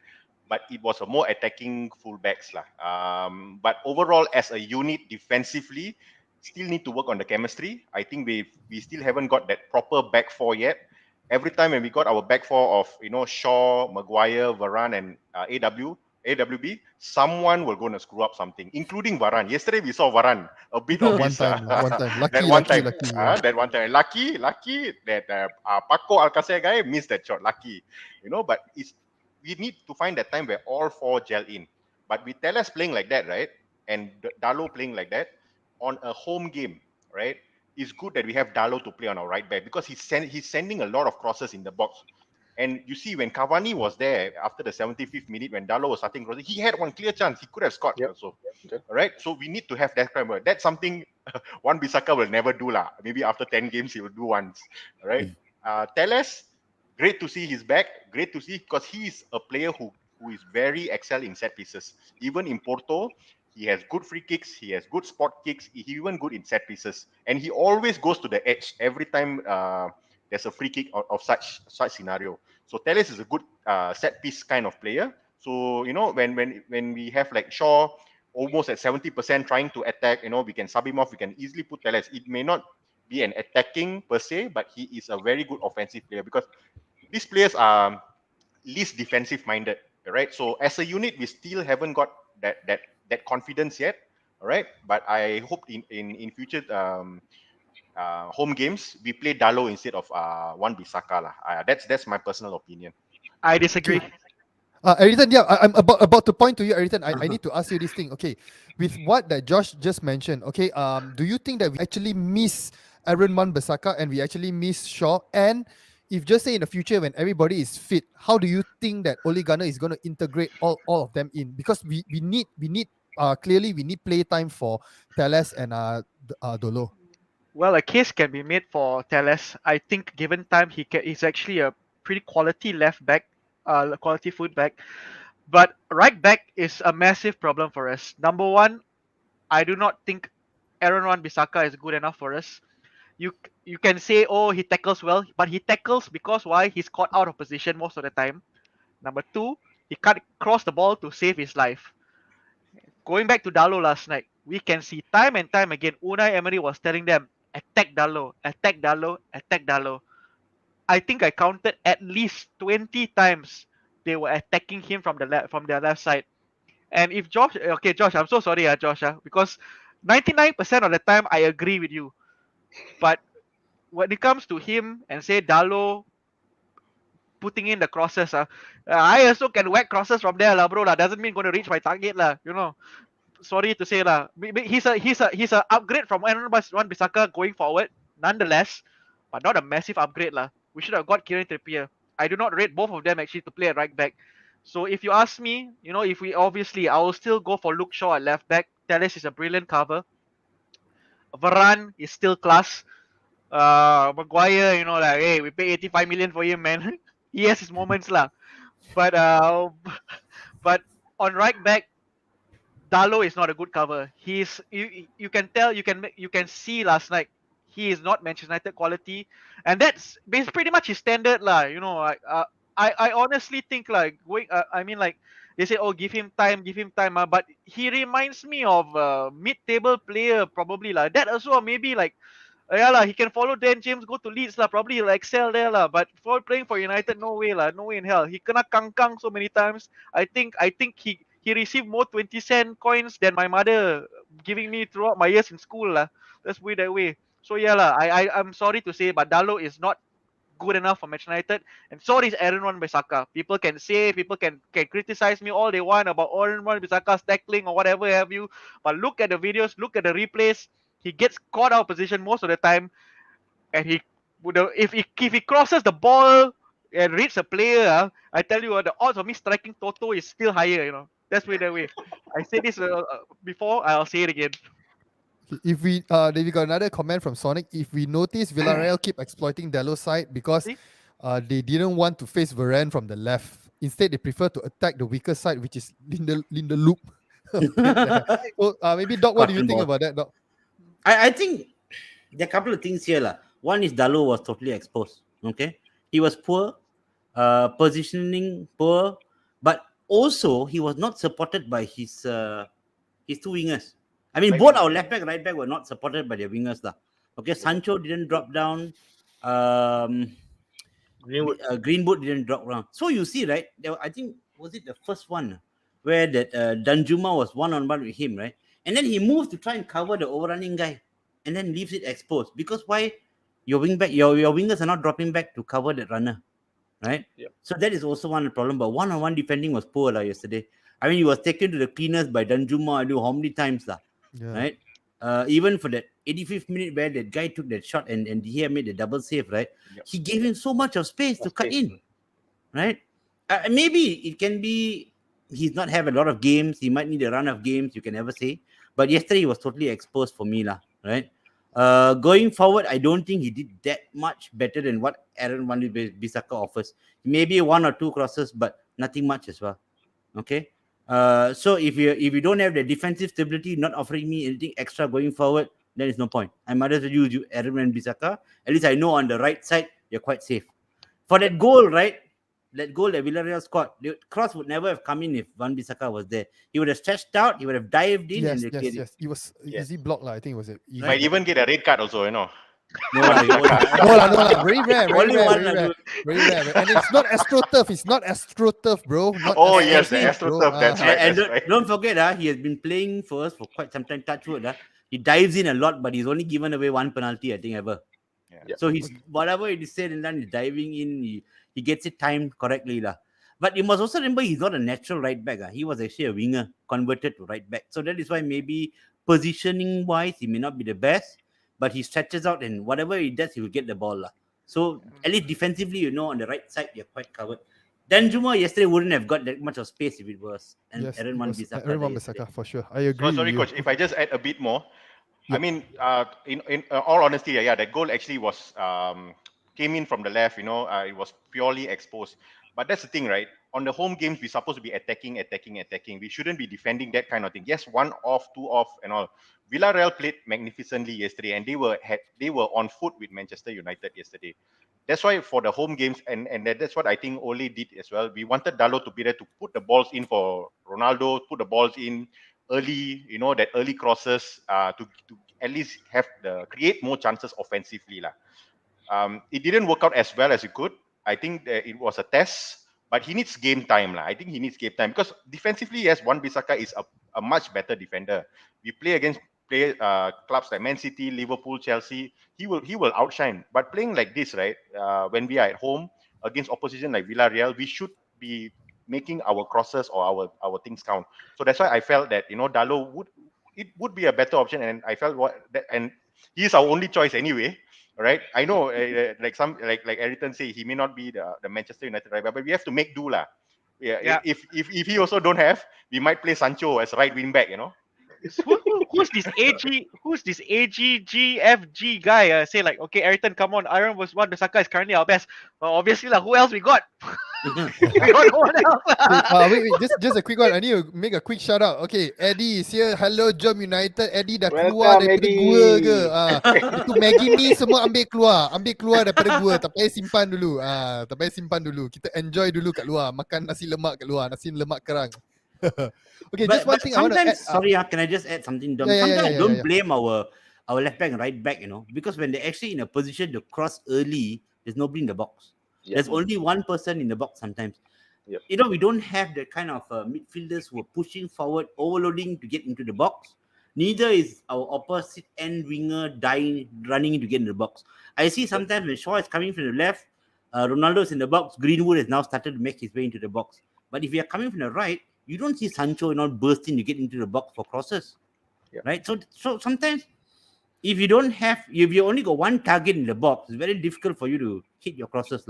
but it was a more attacking fullbacks lah. But overall, as a unit defensively, still need to work on the chemistry. I think we still haven't got that proper back four yet. Every time when we got our back four of Shaw, Maguire, Varane, and AWB, someone will go and screw up something, including Varane. Yesterday we saw Varane a bit of one his, time. Lucky. That one time. Lucky that Paco Alcacer guy missed that shot. Lucky, but we need to find that time where all four gel in. But with Teles playing like that, right, and Dalo playing like that on a home game, right, it's good that we have Dalo to play on our right back because he's sending a lot of crosses in the box. And you see, when Cavani was there after the 75th minute, when Dalo was starting crossing, he had one clear chance. He could have scored also. All right. So we need to have that kind of, that's something Wan Bissaka will never do lah. Maybe after 10 games he will do once. All right. Teles, great to see he's back. Great to see because he is a player who is very excel in set pieces. Even in Porto, he has good free kicks. He has good spot kicks. He even good in set pieces, and he always goes to the edge every time there's a free kick of such scenario. So Teles is a good set piece kind of player. So when we have like Shaw almost at 70% trying to attack, we can sub him off. We can easily put Teles. It may not be an attacking per se, but he is a very good offensive player because these players are least defensive minded, right? So as a unit, we still haven't got that confidence yet, all right? But I hope in future home games we play Dalo instead of Wan Bissaka lah. That's my personal opinion. I disagree. Aritan, yeah, I'm about to point to you, Aritan. I need to ask you this thing. Okay, with what that Josh just mentioned, okay, do you think that we actually miss Aaron Wan Bissaka and we actually miss Shaw? And if just say in the future when everybody is fit, how do you think that Ole Gunnar is going to integrate all of them in? Because we need clearly we need play time for Teles and Dolo. Well, a case can be made for Teles. I think given time, he's actually a pretty quality left back, quality foot back. But right back is a massive problem for us. Number one, I do not think Aaron Wan Bissaka is good enough for us. You can say, oh, he tackles well, but he tackles because why? He's caught out of position most of the time. Number two, he can't cross the ball to save his life. Going back to Dalo last night, we can see time and time again, Unai Emery was telling them, attack Dalo, attack Dalo, attack Dalo. I think I counted at least 20 times they were attacking him from their left side. And if Josh, I'm so sorry, Josh, because 99% of the time I agree with you. But when it comes to him and say Dalo putting in the crosses, I also can whack crosses from there, bro. Doesn't mean going to reach my target, Sorry to say, he's a upgrade from Wan Bissaka going forward, nonetheless, but not a massive upgrade, We should have got Kieran Trippier. I do not rate both of them actually to play at right back. So if you ask me, if we obviously, I will still go for Luke Shaw at left back. Teles is a brilliant cover. Varane is still class. Maguire, hey, we pay 85 million for him, man. He has his moments, But on right back, Dalo is not a good cover. He's you can tell, you can see last night he is not Manchester United quality, and that's pretty much his standard, I honestly think they say, oh, give him time, but he reminds me of a mid-table player probably, That also maybe he can follow Dan James, go to Leeds, probably he'll excel there, But for playing for United, no way, no way in hell. He kena kangkang so many times. I think he received more 20-cent coins than my mother giving me throughout my years in school, Let's put it that way. So I'm sorry to say, but Dalo is not good enough for Manchester United, and so is Aaron Wan Bissaka. People can criticize me all they want about Aaron Wan Bissaka's tackling or whatever have you, but look at the videos, look at the replays. He gets caught out of position most of the time, and if he crosses the ball and reads a player, I tell you, the odds of me striking Toto is still higher. That's way that way. I said this before, I'll say it again. If we got another comment from Sonic. If we notice Villareal keep exploiting Dalo's side because they didn't want to face Varane from the left. Instead, they prefer to attack the weaker side, which is Lindeloop. So maybe Doc, what do you think about that, Doc? I think there are a couple of things here. One is Dalo was totally exposed. Okay, he was poor, positioning poor, but also he was not supported by his two wingers. I mean, both our left back, right back were not supported by their wingers. Okay, Sancho didn't drop down. Greenwood didn't drop down. So you see, right? I think, was it the first one where that Danjuma was one-on-one with him, right? And then he moved to try and cover the overrunning guy and then leaves it exposed. Because why? Your wingers are not dropping back to cover that runner. right? Yep. So that is also one problem. But one-on-one defending was poor yesterday. I mean, he was taken to the cleaners by Danjuma. I do how many times Yeah. right? Even for that 85th minute where that guy took that shot and he made the double save, right? Yep. He gave him so much of space to cut Space. in, right? Maybe it can be he's not have a lot of games. He might need a run of games. You can never say. But yesterday he was totally exposed for me, right? Going forward, I don't think he did that much better than what Aaron Wan Bissaka offers. Maybe one or two crosses, but nothing much as well. Okay. So if you don't have the defensive stability, not offering me anything extra going forward, then it's no point. I might as well use you, Aaron and Bissaka. At least I know on the right side you're quite safe. For that goal, right? That goal that Villareal scored, the cross would never have come in if Wan Bissaka was there. He would have stretched out, he would have dived in and Yes, cleared it. yes. It was Yes. easy block lah. I think it was easy. Might even get a red card also, No, No lah. Very rare, Only one, dude. very rare. And it's not AstroTurf. It's not AstroTurf, bro. Not Oh yes, the AstroTurf, bro. AstroTurf. That's right. And That's right. don't forget, he has been playing for us for quite some time. Touchwood, he dives in a lot, but he's only given away one penalty, I think, ever. Yeah. So he's whatever it is said and done, he's diving in. He gets it timed correctly, But you must also remember he's not a natural right back. He was actually a winger converted to right back. So that is why maybe positioning wise he may not be the best, but he stretches out and whatever he does, he will get the ball. So at least defensively, on the right side you're quite covered. Danjuma yesterday wouldn't have got that much of space if it was Yes, Aaron Wan Bissaka. Aaron Wan Bissaka for sure. I agree. So sorry, with you. coach. If I just add a bit more, I Yep. mean, in all honesty, yeah, that goal actually was came in from the left. It was purely exposed. But that's the thing, right? On the home games, we're supposed to be attacking. We shouldn't be defending that kind of thing. Yes, 1 off, 2 off, and all. Villarreal played magnificently yesterday, and they were on foot with Manchester United yesterday. That's why for the home games, and that's what I think Ole did as well. We wanted Dalot to be there to put the balls in for Ronaldo, put the balls in early, that early crosses to at least create more chances offensively. It didn't work out as well as it could. I think that it was a test, but he needs game time. I think he needs game time because defensively, yes, Wan Bissaka is a much better defender. We play against clubs like Man City, Liverpool, Chelsea. He will outshine. But playing like this, right, when we are at home against opposition like Villarreal, we should be making our crosses or our things count. So that's why I felt that Dalo would be a better option, and I felt and he's our only choice anyway. Right, I know, like Ayrton say, he may not be the Manchester United right back, but we have to make do lah. Yeah. If he also don't have, we might play Sancho as right wing back. Who's this AG? Who's this AGGFG guy? Say like, okay, Ayrton, come on. Aaron Wan Bissaka is currently our best. Well, obviously, who else we got? We got no one else. Wait, just a quick one. I need to make a quick shout out. Okay, Eddie is here. Hello, JomUnited. Eddie dah keluar Welcome, daripada Eddie. gua ke? Itu Maggie ni semua ambil keluar daripada gua. Tak payah simpan dulu. Kita enjoy dulu kat luar. Makan nasi lemak kat luar. Nasi lemak kerang. Okay, just one thing I want to add. Sorry, can I just add something? Sometimes don't blame our left back and right back, because when they're actually in a position to cross early, there's nobody in the box. Yep. There's only one person in the box sometimes. Yep. We don't have that kind of midfielders who are pushing forward, overloading to get into the box. Neither is our opposite end winger running to get in the box. I see sometimes when Shaw is coming from the left, Ronaldo is in the box, Greenwood has now started to make his way into the box. But if you are coming from the right, you don't see Sancho bursting to get into the box for crosses. Yep. Right? So sometimes if you only got one target in the box, it's very difficult for you to hit your crosses.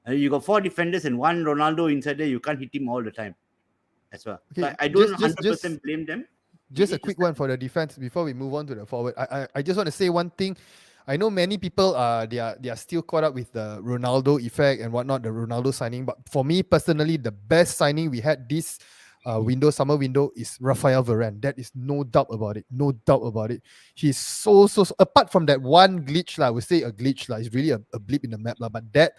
You got 4 defenders and one Ronaldo inside there, you can't hit him all the time as well. Okay, So I don't just 100% blame them. Just a quick one for the defense before we move on to the forward. I just want to say one thing. I know many people they are still caught up with the Ronaldo effect and whatnot, the Ronaldo signing. But for me personally, the best signing we had this summer window is Rafael Varane. That is no doubt about it. No doubt about it. He's so apart from that one glitch, I would say a glitch, it's really a blip in the map, but that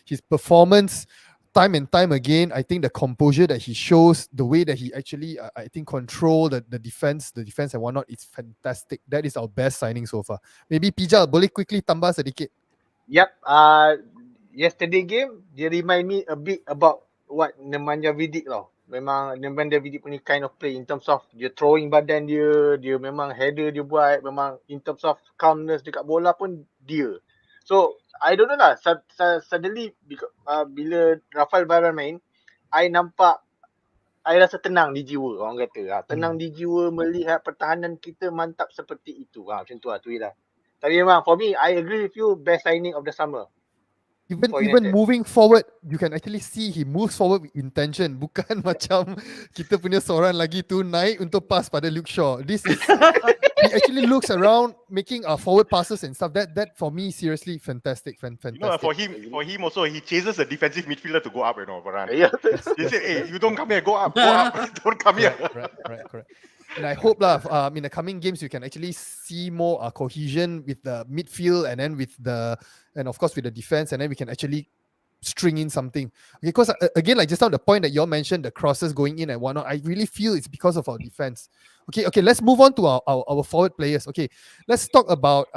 his performance time and time again, I think the composure that he shows, the way that he actually, I think, control the defense and whatnot, it's fantastic. That is our best signing so far. Maybe Pijal, boleh quickly tambah sedikit? Yep. Yesterday game, dia remind me a bit about what Nemanja Vidic tau. Memang Nemanja Vidic punya kind of play in terms of dia throwing badan dia memang header dia buat, memang in terms of calmness dekat bola pun dia. So I don't know lah. Suddenly bila Rafael Varane main, I nampak, I rasa tenang di jiwa, orang kata. Tenang di jiwa melihat pertahanan kita mantap seperti itu. Macam tu lah, tweet lah. Tapi memang for me, I agree with you, best signing of the summer. Even For even United. moving forward, you can actually see he moves forward with intention. Bukan macam kita punya seorang lagi tu naik untuk pass pada Luke Shaw. This is he actually looks around making forward passes and stuff. That for me seriously fantastic. You know, for him also, he chases a defensive midfielder to go up. Varane. Yeah. He said, "Hey, you don't come here, go up, don't come here." Correct. And I hope in the coming games you can actually see more cohesion with the midfield and then and of course with the defense, and then we can actually string in something. Because again, like just now the point that you all mentioned, the crosses going in and whatnot, I really feel it's because of our defense. Okay, let's move on to our forward players. Okay, let's talk about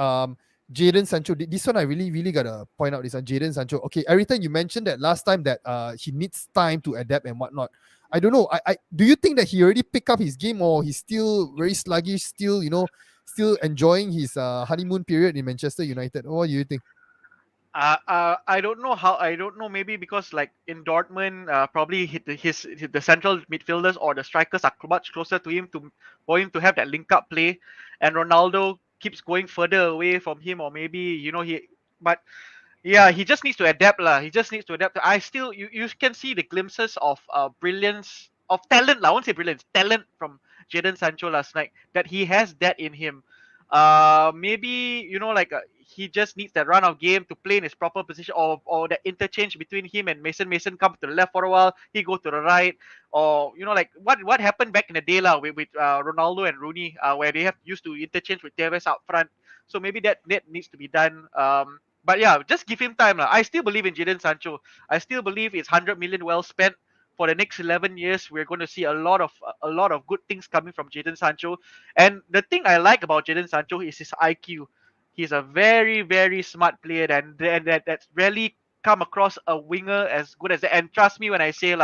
Jaden Sancho. This one I really gotta point out, this one, Jaden Sancho. Okay, everything you mentioned that last time that he needs time to adapt and whatnot. I don't know. I do you think that he already picked up his game, or he's still very sluggish, still enjoying his honeymoon period in Manchester United? What do you think? I don't know how. I don't know. Maybe because like in Dortmund, probably the central midfielders or the strikers are much closer to him for him to have that link up play, and Ronaldo keeps going further away from him, or maybe But yeah, he just needs to adapt lah. He just needs to adapt. You can see the glimpses of brilliance, of talent lah. I won't say brilliance, talent from Jaden Sancho last night, that he has that in him. Maybe he just needs that run of game to play in his proper position, or that interchange between him and Mason. Mason come to the left for a while, he go to the right, or what happened back in the day lah with Ronaldo and Rooney, where they have used to interchange with Tevez out front. So maybe that needs to be done. But yeah, just give him time. I still believe in Jaden Sancho. I still believe it's 100 million well spent. For the next 11 years, we're going to see a lot of good things coming from Jaden Sancho. And the thing I like about Jaden Sancho is his IQ. He's a very, very smart player, and that's rarely come across a winger as good as that. And trust me when I say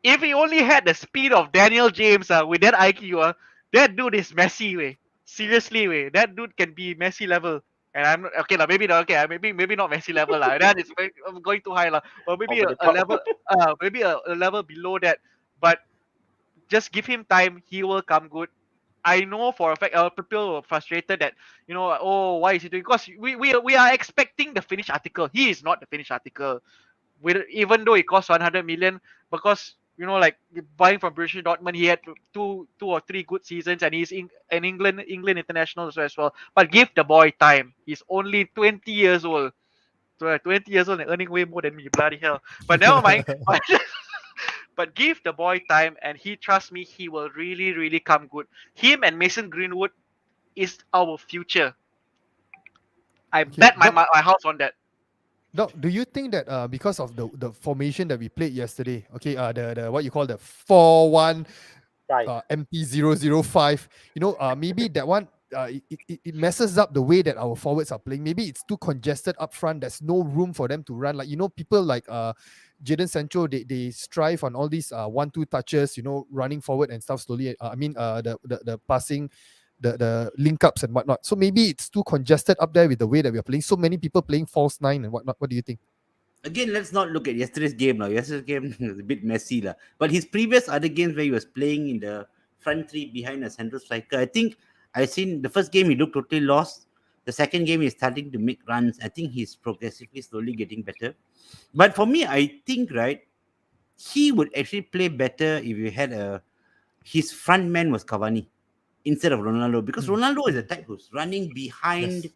if he only had the speed of Daniel James with that IQ, that dude is Messi way. Seriously way, that dude can be Messi level. And I'm not okay maybe not maybe not Messi level that is going too high but maybe a level maybe a level below that. But just give him time, he will come good. I know for a fact people were frustrated that why is he doing, because we are expecting the finished article. He is not the finished article, even though it costs 100 million, because buying from Borussia Dortmund, he had two or three good seasons, and he's in England international as well. But give the boy time. He's only 20 years old. 20 years old and earning way more than me. Bloody hell. But never mind. But give the boy time, and trust me, he will really, really come good. Him and Mason Greenwood is our future. I bet my house on that. Doc, do you think that because of the formation that we played yesterday, okay, the what you call the 4-1 MP005, maybe that one it messes up the way that our forwards are playing. Maybe it's too congested up front. There's no room for them to run. Like people like Jaden Sancho, they strive on all these 1-2 touches, running forward and stuff slowly. The passing, the link ups and whatnot. So maybe it's too congested up there with the way that we are playing. So many people playing false nine and whatnot. What do you think? Again, let's not look at yesterday's game. Yesterday's game was a bit messy. But his previous other games where he was playing in the front three behind a central striker, I think I've seen the first game he looked totally lost. The second game he's starting to make runs. I think he's progressively, slowly getting better. But for me, I think, he would actually play better if you had his front man was Cavani instead of Ronaldo, because Ronaldo is the type who's running behind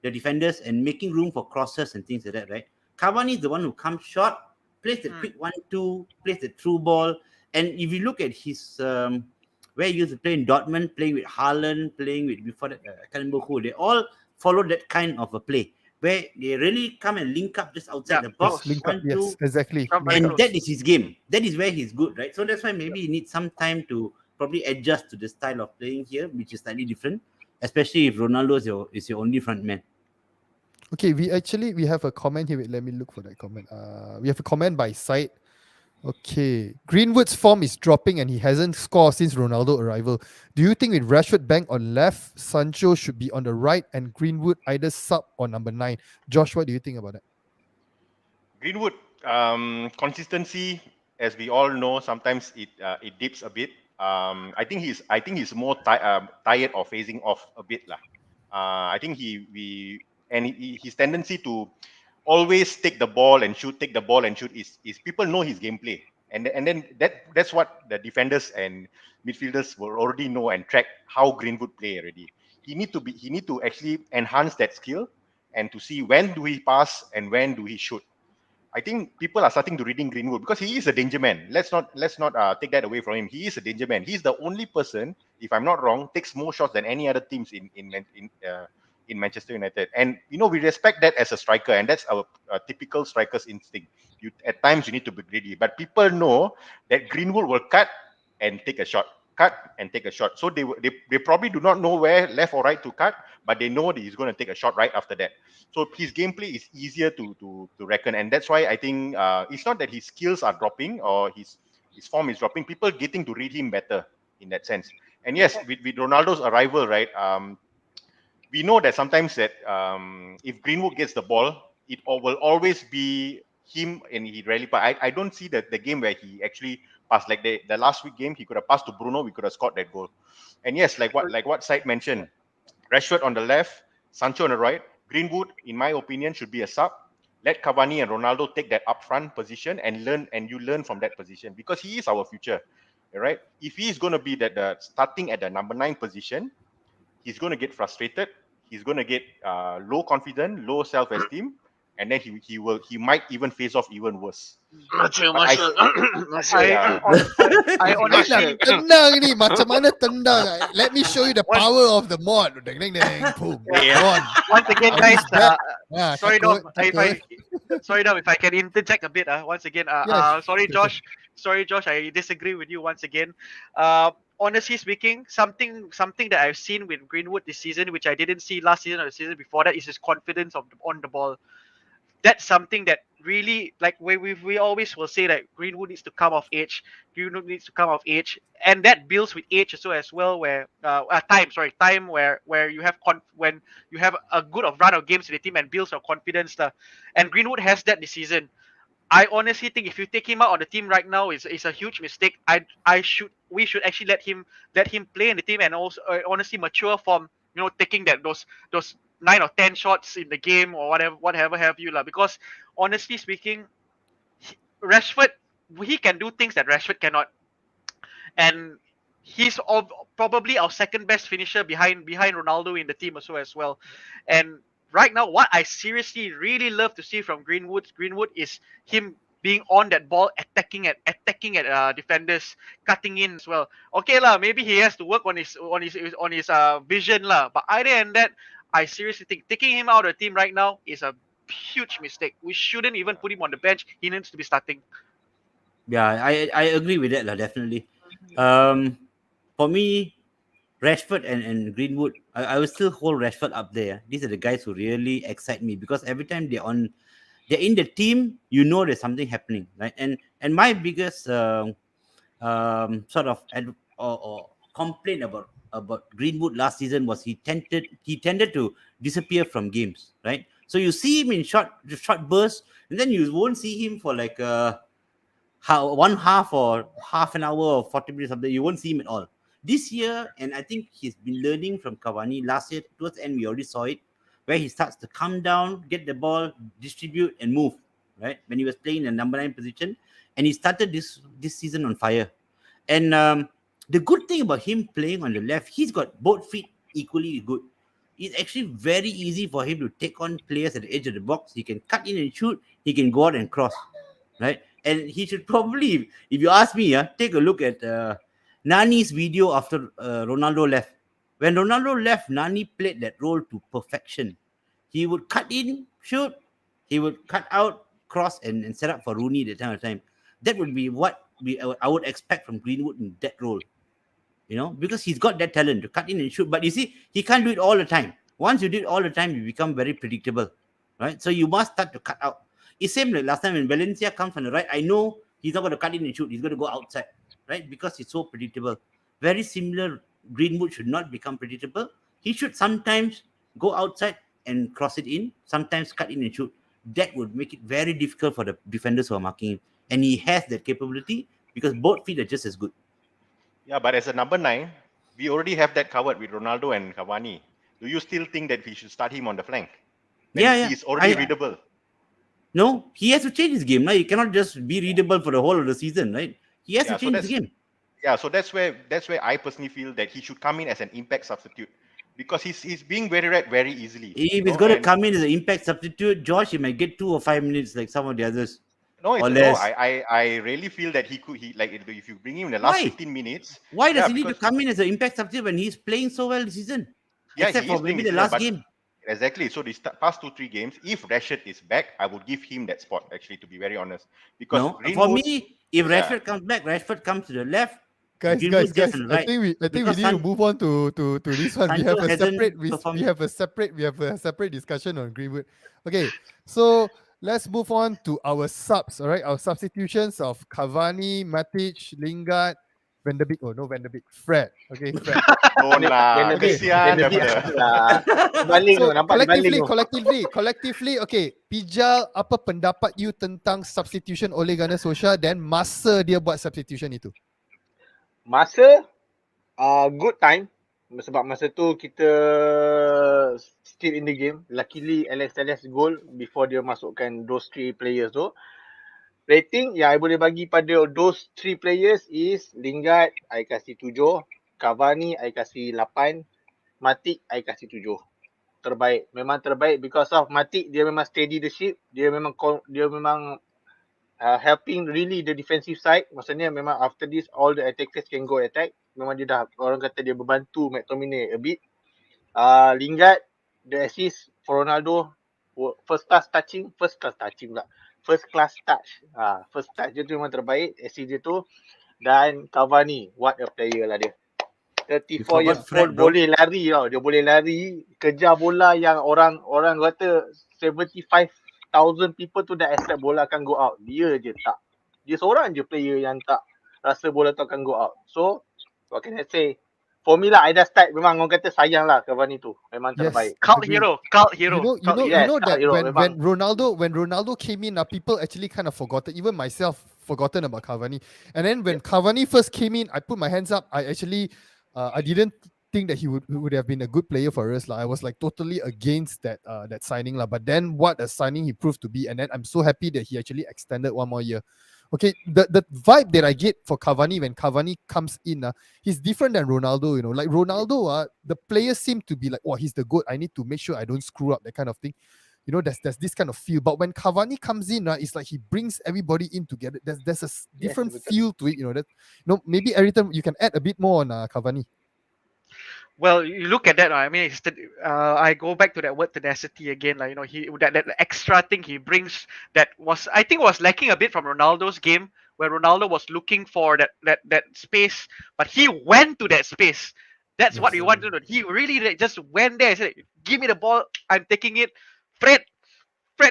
the defenders and making room for crosses and things like that, right? Cavani is the one who comes short, plays the quick 1-2, plays the through ball. And if you look at his where he used to play in Dortmund, playing with Haaland, playing with before that, I can't remember who, they all follow that kind of a play where they really come and link up just outside the box. Yes, exactly. And that is his game. That is where he's good, right? So that's why maybe he needs some time to probably adjust to the style of playing here, which is slightly different, especially if Ronaldo is your only front man. Okay, we have a comment here. Wait, let me look for that comment. We have a comment by Said. Okay. Greenwood's form is dropping and he hasn't scored since Ronaldo arrival. Do you think with Rashford bank on left, Sancho should be on the right and Greenwood either sub or number 9? Josh, what do you think about that? Greenwood, consistency, as we all know, sometimes it dips a bit. I think he's more tired of phasing off a bit lah. I think his tendency to always take the ball and shoot, take the ball and shoot is people know his gameplay, and then that's what the defenders and midfielders will already know and track how Greenwood play already. He need to actually enhance that skill and to see when do he pass and when do he shoot. I think people are starting to reading Greenwood because he is a danger man. Let's not take that away from him. He is a danger man. He's the only person, if I'm not wrong, takes more shots than any other teams in Manchester United. And you know we respect that as a striker, and that's our typical striker's instinct. You at times you need to be greedy, but people know that Greenwood will cut and take a shot, cut and take a shot. So they probably do not know where left or right to cut, but they know that he's going to take a shot right after that. So his gameplay is easier to reckon, and that's why I think it's not that his skills are dropping or his form is dropping. People getting to read him better in that sense. And yes, with Ronaldo's arrival, right? We know that sometimes that if Greenwood gets the ball, it will always be him and he rarely pass. I don't see the game where he actually passed. Like the last week game, he could have passed to Bruno, we could have scored that goal. And yes, like what Said mentioned, Rashford on the left, Sancho on the right. Greenwood, in my opinion, should be a sub. Let Cavani and Ronaldo take that upfront position and you learn from that position because he is our future, right? If he is going to be starting at the number 9 position, he's going to get frustrated. He's going to get low confidence, low self-esteem, and then he might even face off even worse. I honestly, Tendang ni macam mana tendang? Let me show you the power of the mod. Deng deng deng. Boom. Go on. once again, And guys, he's back. sorry, Tackle, Dom, tackle. sorry, Dom, if I can interject a bit. Once again, Yes. sorry, Josh. Sorry, Josh. I disagree with you once again. Honestly speaking, something that I've seen with Greenwood this season, which I didn't see last season or the season before that, is his confidence on the ball. That's something that really, like, we always will say that Greenwood needs to come of age. Greenwood needs to come of age, and that builds with age as well. Where time where you have when you have a good run of games in the team and builds your confidence. And Greenwood has that this season. I honestly think if you take him out on the team right now, is a huge mistake. We should actually let him play in the team and also honestly mature from taking those 9 or 10 shots in the game or whatever have you lah. Because honestly speaking, Rashford, he can do things that Rashford cannot, and he's probably our second best finisher behind Ronaldo in the team as well. And right now, what I seriously really love to see from Greenwood is him being on that ball, attacking at defenders, cutting in as well. Okay lah, maybe he has to work on his vision lah. But other than that, I seriously think taking him out of the team right now is a huge mistake. We shouldn't even put him on the bench. He needs to be starting. Yeah, I agree with that lah, definitely. For me, Rashford and Greenwood, I will still hold Rashford up there. These are the guys who really excite me because every time they're in the team, you know there's something happening, right? And my biggest sort of or complaint about Greenwood last season was he tended to disappear from games, right? So you see him in short bursts, and then you won't see him for like one half or half an hour or 40 minutes something. You won't see him at all. This year, and I think he's been learning from Cavani. Last year, towards the end, we already saw it, where he starts to come down, get the ball, distribute, and move, right? When he was playing in the number 9 position, and he started this season on fire. And the good thing about him playing on the left, he's got both feet equally good. It's actually very easy for him to take on players at the edge of the box. He can cut in and shoot. He can go out and cross, right? And he should probably, if you ask me, take a look at Nani's video after Ronaldo left. When Ronaldo left, Nani played that role to perfection. He would cut in, shoot. He would cut out, cross, and set up for Rooney at the time. That would be what I would expect from Greenwood in that role. Because he's got that talent to cut in and shoot. But you see, he can't do it all the time. Once you do it all the time, you become very predictable, right? So you must start to cut out. It's same like last time when Valencia comes on the right. I know He's not going to cut in and shoot. He's going to go outside, right? Because it's so predictable. Very similar. Greenwood should not become predictable. He should sometimes go outside and cross it in, sometimes cut in and shoot. That would make it very difficult for the defenders who are marking him. And he has that capability because both feet are just as good. Yeah, but as a number 9, we already have that covered with Ronaldo and Cavani. Do you still think that we should start him on the flank? When he's already readable. No, he has to change his game. Right? He cannot just be readable for the whole of the season, right? He has to change his game. Yeah, so that's where I personally feel that he should come in as an impact substitute because he's being very read very easily. If he's going to come in as an impact substitute, Josh, he might get 2 or 5 minutes like some of the others. No, I really feel that he like if you bring him in the last 15 minutes. Why does he need to come in as an impact substitute when he's playing so well this season? Yeah, except for maybe the last game. Exactly. So the past 2-3 games, if Rashford is back, I would give him that spot. Actually, to be very honest, because for me, if Rashford comes back, Rashford comes to the left. Guys, I think we need to move on to this one. We have a separate discussion on Greenwood. Okay, so let's move on to our subs. All right, our substitutions of Cavani, Matic, Lingard, Van der Beek. Oh no, Van der Beek. Fred. Okay, Fred. Collectively. Okay, Pijal, apa pendapat you tentang substitution Ole Gunnar Solskjaer dan masa dia buat substitution itu? Masa good time sebab masa tu kita still in the game. Luckily Alex Telles goal before dia masukkan those 3 players tu. Rating yang I boleh bagi pada those 3 players is Lingard I kasih 7, Cavani I kasih 8, Matic I kasih 7. Terbaik, memang terbaik because of Matic dia memang steady the ship, dia memang helping really the defensive side. Maksudnya memang after this all the attackers can go attack. Memang dia dah, orang kata dia membantu McTominay a bit. Lingard the assist for Ronaldo, first class touch. First class touch dia tu memang terbaik, assist dia tu. Dan Cavani, what a player lah dia. 34 years old, boleh lari tau. Dia boleh lari, kejar bola yang orang kata 75,000 people tu dah accept bola akan go out. Dia je tak. Dia seorang je player yang tak rasa bola tu akan go out. So, what can I say? For me lah, I dah start memang orang kata sayang lah Cavani tu. Memang terbaik. Cult hero. You know that when Ronaldo came in, people actually kind of forgotten. Even myself forgotten about Cavani. And then when Cavani first came in, I put my hands up. I actually I didn't think that he would have been a good player for us. I was like totally against that signing. But then what a signing he proved to be. And then I'm so happy that he actually extended 1 more year. Okay, the vibe that I get for Cavani when Cavani comes in, he's different than Ronaldo, you know. Like Ronaldo, the players seem to be like, oh, he's the GOAT. I need to make sure I don't screw up, that kind of thing. You know, there's this kind of feel. But when Cavani comes in, it's like he brings everybody in together. There's a different feel to it, you know. That, you know, maybe every time you can add a bit more on Cavani. Well, you look at that. I mean, I go back to that word tenacity again. Like, you know, that extra thing he brings that I think was lacking a bit from Ronaldo's game, where Ronaldo was looking for that space, but he went to that space. That's what he wanted to do. He really just went there and said, "Give me the ball. I'm taking it." Fred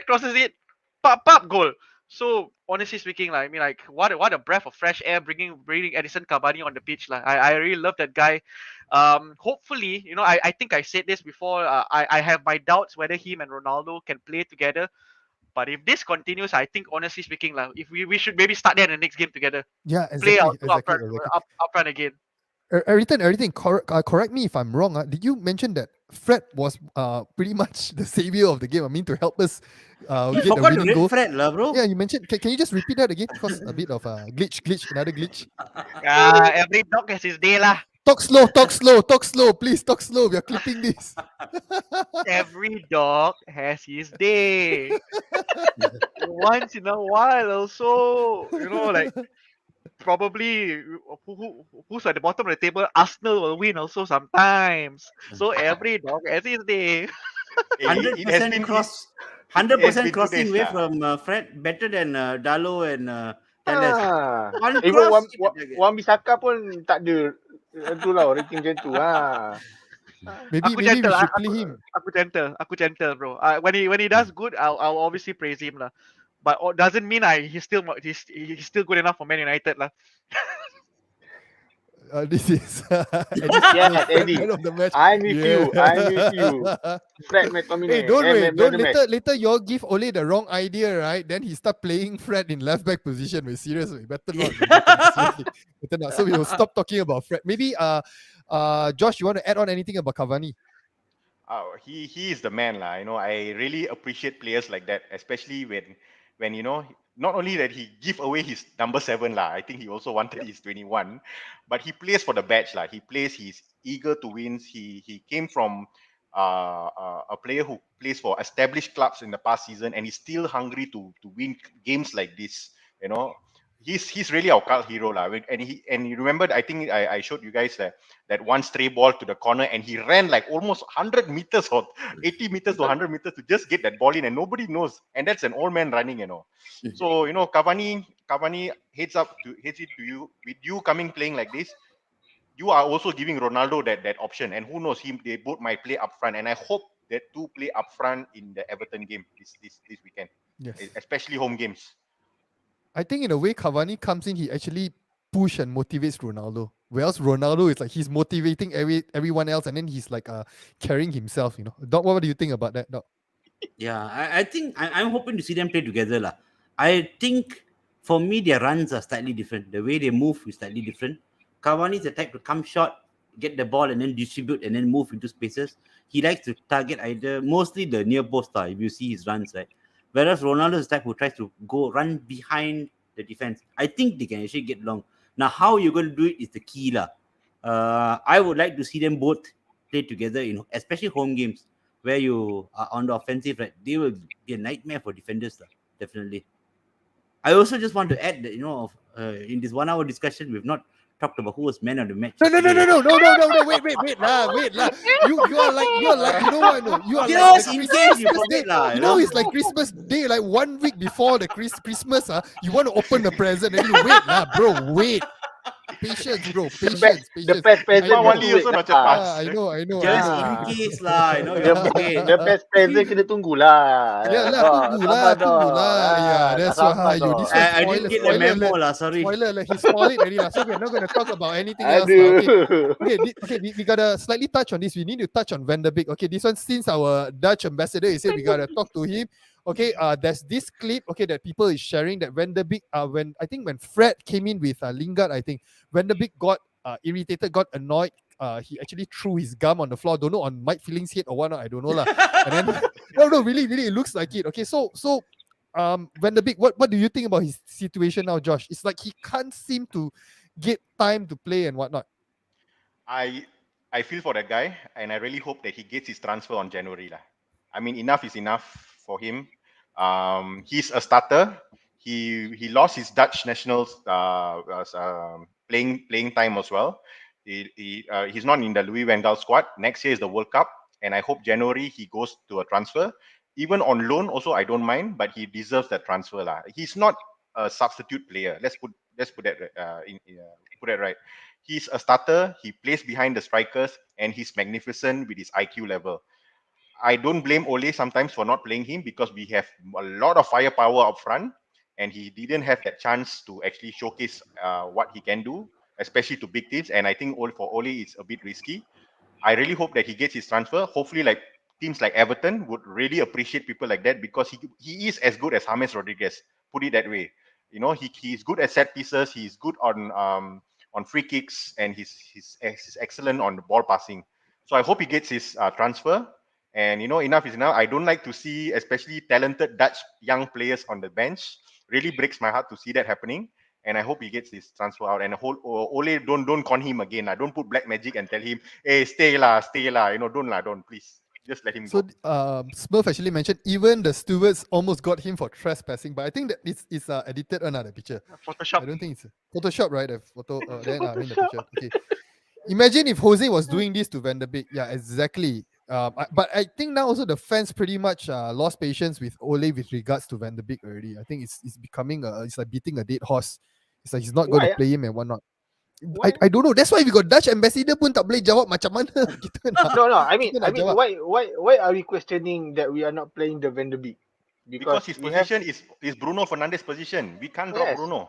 crosses it. Pop, goal. So honestly speaking, I mean, like what a breath of fresh air bringing Edison Cavani on the pitch. I really love that guy. Hopefully, you know, I think I said this before. I have my doubts whether him and Ronaldo can play together. But if this continues, I think honestly speaking, if we should maybe start there in the next game together. Yeah, exactly. Play up front again. Everything. Correct me if I'm wrong. Did you mention that Fred was pretty much the savior of the game? I mean, to help us get the winning goal. Fred, bro. Yeah, you mentioned. Can you just repeat that again? Because a bit of a glitch, another glitch. Every dog has his day lah. Talk slow. Please talk slow. We are clipping this. Every dog has his day. Once in a while, also, you know, like probably who's at the bottom of the table, Arsenal will win also sometimes. So every dog has his day. 100% crossing away from Fred, better than Dalo and Telles. Even Wan Bissaka pun tak ada tu lah rating macam tu. Maybe we should play him. Aku gentle, bro. When he does good, I'll obviously praise him lah. but doesn't mean he's still good enough for Man United lah. This is Eddie's Yes, Fred Eddie. man of the match. I'm with you. Fred McTominay. Hey, don't wait. man Don't of the match. later y'all give Ole the wrong idea, right? Then he start playing Fred in left back position. We're serious. We better not. Seriously. Better not. So we will stop talking about Fred. Maybe Josh, you want to add on anything about Cavani? He is the man lah. I really appreciate players like that, especially when not only that he give away his number 7 lah. I think he also wanted his 21, but he plays for the badge lah. He plays. He's eager to win. He came from a player who plays for established clubs in the past season, and he's still hungry to win games like this. He's really our cult hero lah. And you remember, I think I showed you guys that one stray ball to the corner, and he ran like almost 100 meters or 80 meters to 100 meters to just get that ball in, and nobody knows. And that's an old man running. So Cavani heads it to you. With you playing like this, you are also giving Ronaldo that option, and who knows, they both might play up front, and I hope that two play up front in the Everton game this weekend, Yes. especially home games. I think in a way Cavani comes in, he actually push and motivates Ronaldo. Whereas Ronaldo is like he's motivating everyone else, and then he's like carrying himself. Doc, what do you think about that, Doc? Yeah, I think I'm hoping to see them play together lah. I think for me their runs are slightly different. The way they move is slightly different. Cavani is the type to come short, get the ball, and then distribute, and then move into spaces. He likes to target mostly the near post star, if you see his runs, right? Whereas Ronaldo is the type who tries to run behind the defense. I think they can actually get long. Now, how you're going to do it is the key lah. I would like to see them both play together, especially home games where you are on the offensive, right? They will be a nightmare for defenders, definitely. I also just want to add that, in this 1 hour discussion, we've not talked about who was man of the match. No, wait, you are like, you know what? No, you are Just like in the case you Christmas forget day. lah, It's like Christmas Day, like 1 week before the Christmas. You want to open the present, and you wait, bro, wait. Patience, bro. Patience. The best present. Wali also not cepat. I know. Just in case lah, The best present kena tunggulah. Tunggulah. Yeah, that's why you. This one I didn't get the memo lah, sorry. Spoiler alert, he spoiled it already lah. So we're not going to talk about anything else. Okay, we gotta slightly touch on this. We need to touch on Van der Beek. Okay, this one, since our Dutch ambassador is here, we gotta talk to him. Okay, there's this clip, that people is sharing that Van der Beek, when Fred came in with Lingard, I think Van der Beek got irritated, got annoyed. He actually threw his gum on the floor. Don't know on Mike Fielding's head or whatnot. I don't know lah. And then no, really, it looks like it. Okay, so Van der Beek, what do you think about his situation now, Josh? It's like he can't seem to get time to play and whatnot. I feel for that guy, and I really hope that he gets his transfer on January lah. I mean, enough is enough for him. He's a starter. He lost his Dutch nationals playing time as well. He's not in the Louis van Gaal squad. Next year is the World Cup, and I hope January he goes to a transfer. Even on loan, also I don't mind, but he deserves that transfer lah. He's not a substitute player. Let's put that right. He's a starter. He plays behind the strikers, and he's magnificent with his IQ level. I don't blame Ole sometimes for not playing him, because we have a lot of firepower up front, and he didn't have that chance to actually showcase what he can do, especially to big teams. And I think for Ole it's a bit risky. I really hope that he gets his transfer. Hopefully, like teams like Everton would really appreciate people like that, because he is as good as James Rodriguez. Put it that way. He's good at set pieces. He's good on free kicks, and he's excellent on the ball passing. So I hope he gets his transfer. And enough is enough. I don't like to see especially talented Dutch young players on the bench. Really breaks my heart to see that happening. And I hope he gets his transfer out. And Ole, don't con him again. Don't put black magic and tell him, hey, stay lah. Don't, please. Just let him go. So Smurf actually mentioned even the stewards almost got him for trespassing, but I think that it's edited another picture. Photoshop. I don't think it's Photoshop, right? The photo. Then I mean the picture. Okay. Imagine if Jose was doing this to Van der Beek. Yeah, exactly. But I think now also the fans pretty much lost patience with Ole with regards to Van der Beek already. I think it's becoming it's like beating a dead horse. It's like he's not going to play him and whatnot. I don't know. That's why we got Dutch ambassador pun tak boleh jawab macam mana kita nak. No. I mean, kita nak jawab. why are we questioning that we are not playing the Van der Beek? Because his we have position is Bruno Fernandes' position. We can't drop Yes. Bruno.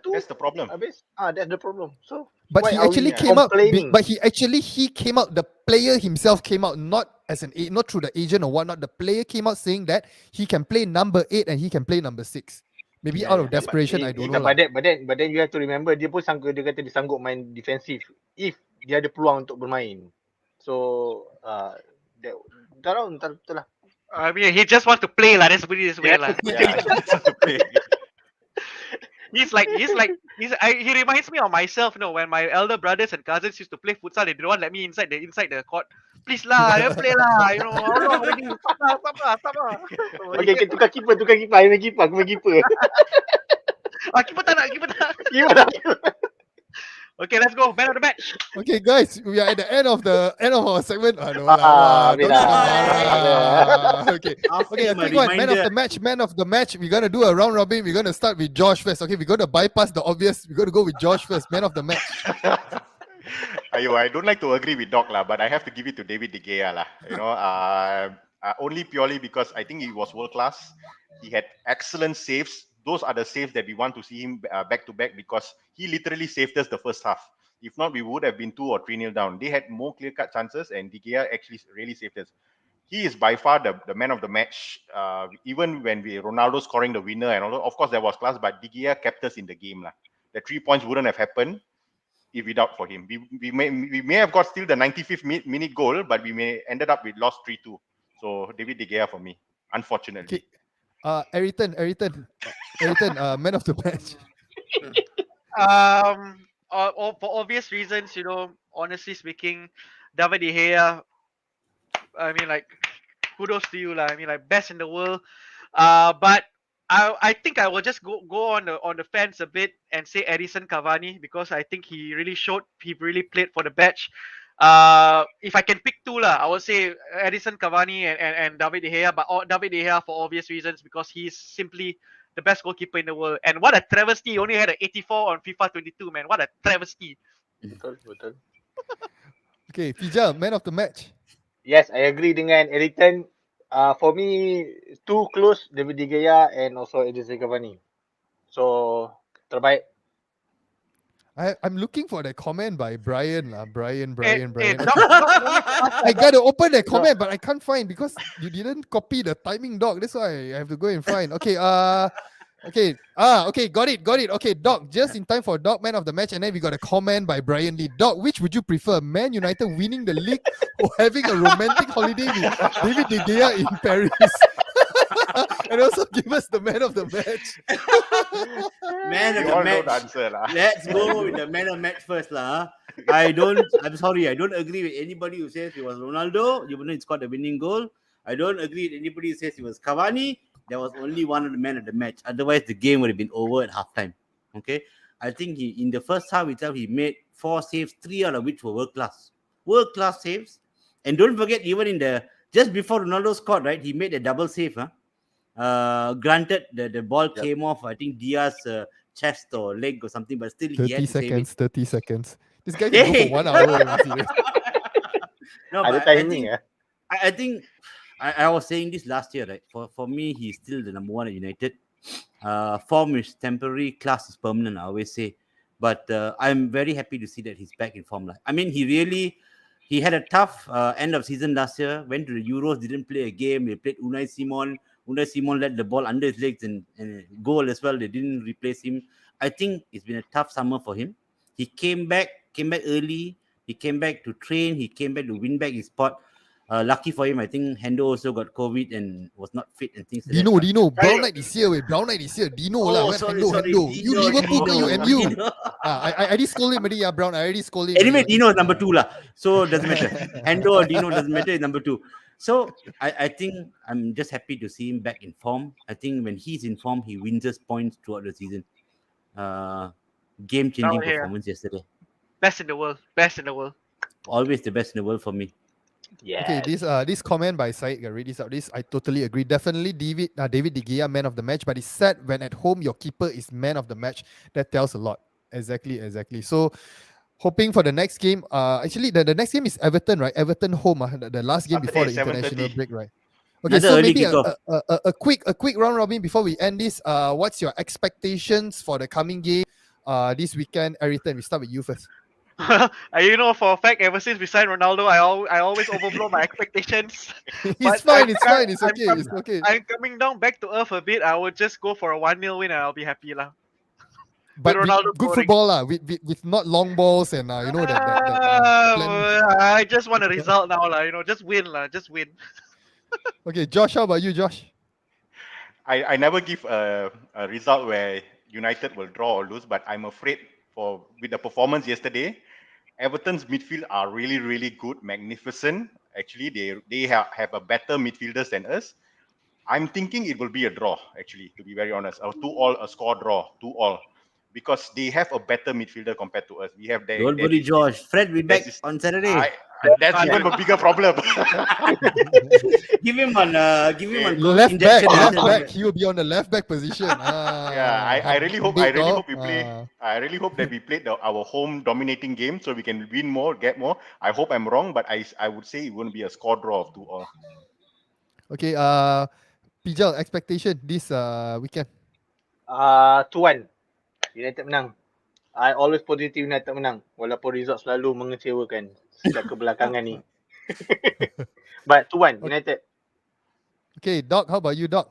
tu That's the problem. habis that's the problem. So But why he are actually we came out. complaining? But he came out. The player himself came out, not as not through the agent or whatnot. The player came out saying that he can play number 8 and he can play number 6. Maybe out of Yeah, desperation, I don't know. but then you have to remember dia pun dia kata dia sanggup main defensif if dia ada peluang untuk bermain. So entah lah. I mean, he just wants to play lah. Let's put it this way lah. Yeah, that's how to play. He reminds me of myself, when my elder brothers and cousins used to play futsal, they don't want let me inside the court. Please lah, let play lah. How long already? Stop lah. Okay, tukar keeper. I main keeper. Aku main keeper. Keeper tak nak. Keeper. Okay, let's go. Man of the match. Okay, guys, we are at the end of our segment. No, Bila. Okay, After okay. A my quick one. Man of reminder- the match. We're gonna do a round robin. We're gonna start with Josh first. Okay, we're gonna bypass the obvious. We're gonna go with Josh first. Man of the match. I don't like to agree with Doc lah, but I have to give it to David De Gea lah. Only purely because I think he was world class. He had excellent saves. Those are the saves that we want to see him back to back, because he literally saved us the first half. If not, we would have been 2 or 3-0 down. They had more clear-cut chances, and De Gea actually really saved us. He is by far the man of the match. Even when Ronaldo scoring the winner and all, of course there was class, but De Gea kept us in the game lah. The 3 points wouldn't have happened if without for him. We may have got still the 95th minute goal, but we may ended up with lost 3-2. So David De Gea for me, unfortunately. Okay. Ayrton, man of the match. For obvious reasons, honestly speaking, David De Gea, I mean, like, kudos to you lah. I mean, like, best in the world. But I think I will just go on the fence a bit and say Edison Cavani, because I think he really played for the batch. If I can pick two lah, I would say Edison Cavani and David De Gea, but David De Gea for obvious reasons, because he's simply the best goalkeeper in the world. And what a travesty! He only had an 84 on FIFA 22, man. What a travesty! Betul. Okay, Fija, man of the match. Yes, I agree dengan Eriton. For me, too close, David De Gea and also Edison Cavani. So, terbaik. I'm looking for that comment by Brian. Brian. Doc, I gotta open that comment, but I can't find because you didn't copy the timing, Doc. That's why I have to go and find. Okay, okay, got it. Okay, Doc, just in time for Doc, man of the match, and then we got a comment by Brian Lee. Doc, which would you prefer, Man United winning the league or having a romantic holiday with David De Gea in Paris? And also give us the man of the match. Man of You the all know match. the answer lah. Let's go with the man of match first lah. I'm sorry, I don't agree with anybody who says it was Ronaldo, even though he scored the winning goal. I don't agree with anybody who says it was Cavani. There was only one of the man of the match. Otherwise, the game would have been over at halftime. Okay, I think in the first half itself, he made 4 saves, 3 out of which were world class saves. And don't forget, even just before Ronaldo scored, right, he made a double save. Granted, the ball came off, I think, Diaz's chest or leg or something, but still he had to save it. 30 seconds. This guy can go for 1 hour. No, Ada but timing. I think I was saying this last year, right? For me, he's still the number 1 at United. Form is temporary, class is permanent, I always say. But I'm very happy to see that he's back in form. I mean, he had a tough end of season last year. Went to the Euros, didn't play a game. They played Unai Simon. Unai Simon let the ball under his legs and goal as well. They didn't replace him. I think it's been a tough summer for him. He came back early. He came back to train. He came back to win back his spot. Lucky for him, I think Hendo also got COVID and was not fit and things like that. Dino. Brown Knight is here. Brown Knight is here. Dino lah. Sorry, Hendo. You Liverpool ke you MU? Dino. I already scolded him already, Brown. I already scolded him. Anyway, Dino is number 2 lah. So doesn't matter. Hendo or Dino doesn't matter. It's number 2. So I think I'm just happy to see him back in form. I think when he's in form, he wins us points throughout the season. Game-changing performance yesterday. best in the world. Always the best in the world for me. Yeah. Okay, this comment by Syed, read this out. This I totally agree. Definitely David De Gea, man of the match. But it's sad when at home your keeper is man of the match. That tells a lot. Exactly. So, hoping for the next game. Actually, the next game is Everton, right? Everton home. The last game Saturday, before the 7:30. international break, right? Okay, Another so early maybe kickoff. a quick round robin before we end this. What's your expectations for the coming game? This weekend, Ayrton, we start with you first. You know, for a fact, ever since we signed Ronaldo, I always overblow my expectations. It's But fine, it's fine, it's I'm, okay, it's okay. I'm coming down back to earth a bit. I will just go for a 1-0 win and I'll be happy lah. But with Ronaldo good scoring. football, with not long balls and you know that plan. I just want a result now lah. You know, just win lah, just win. Okay, Josh, how about you, Josh? I never give a result where United will draw or lose, but I'm afraid with the performance yesterday, Everton's midfield are really, really good, magnificent. Actually, they have a better midfielders than us. I'm thinking it will be a draw, actually, to be very honest. A 2-2, a score draw, 2-2. Because they have a better midfielder compared to us. We have Don't worry, Josh. Fred will be back on Saturday. That's even a bigger problem. Give him on Left back, injection. left back. He will be on the left back position. Yeah, I really hope we play. I really hope that we played our home dominating game so we can win more, get more. I hope I'm wrong, but I would say it won't be a score draw of 2-2. Okay, Pijal, expectation this weekend. 2-1. United menang. I always positive United menang. Walaupun result selalu mengecewakan sejak kebelakangan ni. But 2-1 United. Okay, Doc, how about you, Doc?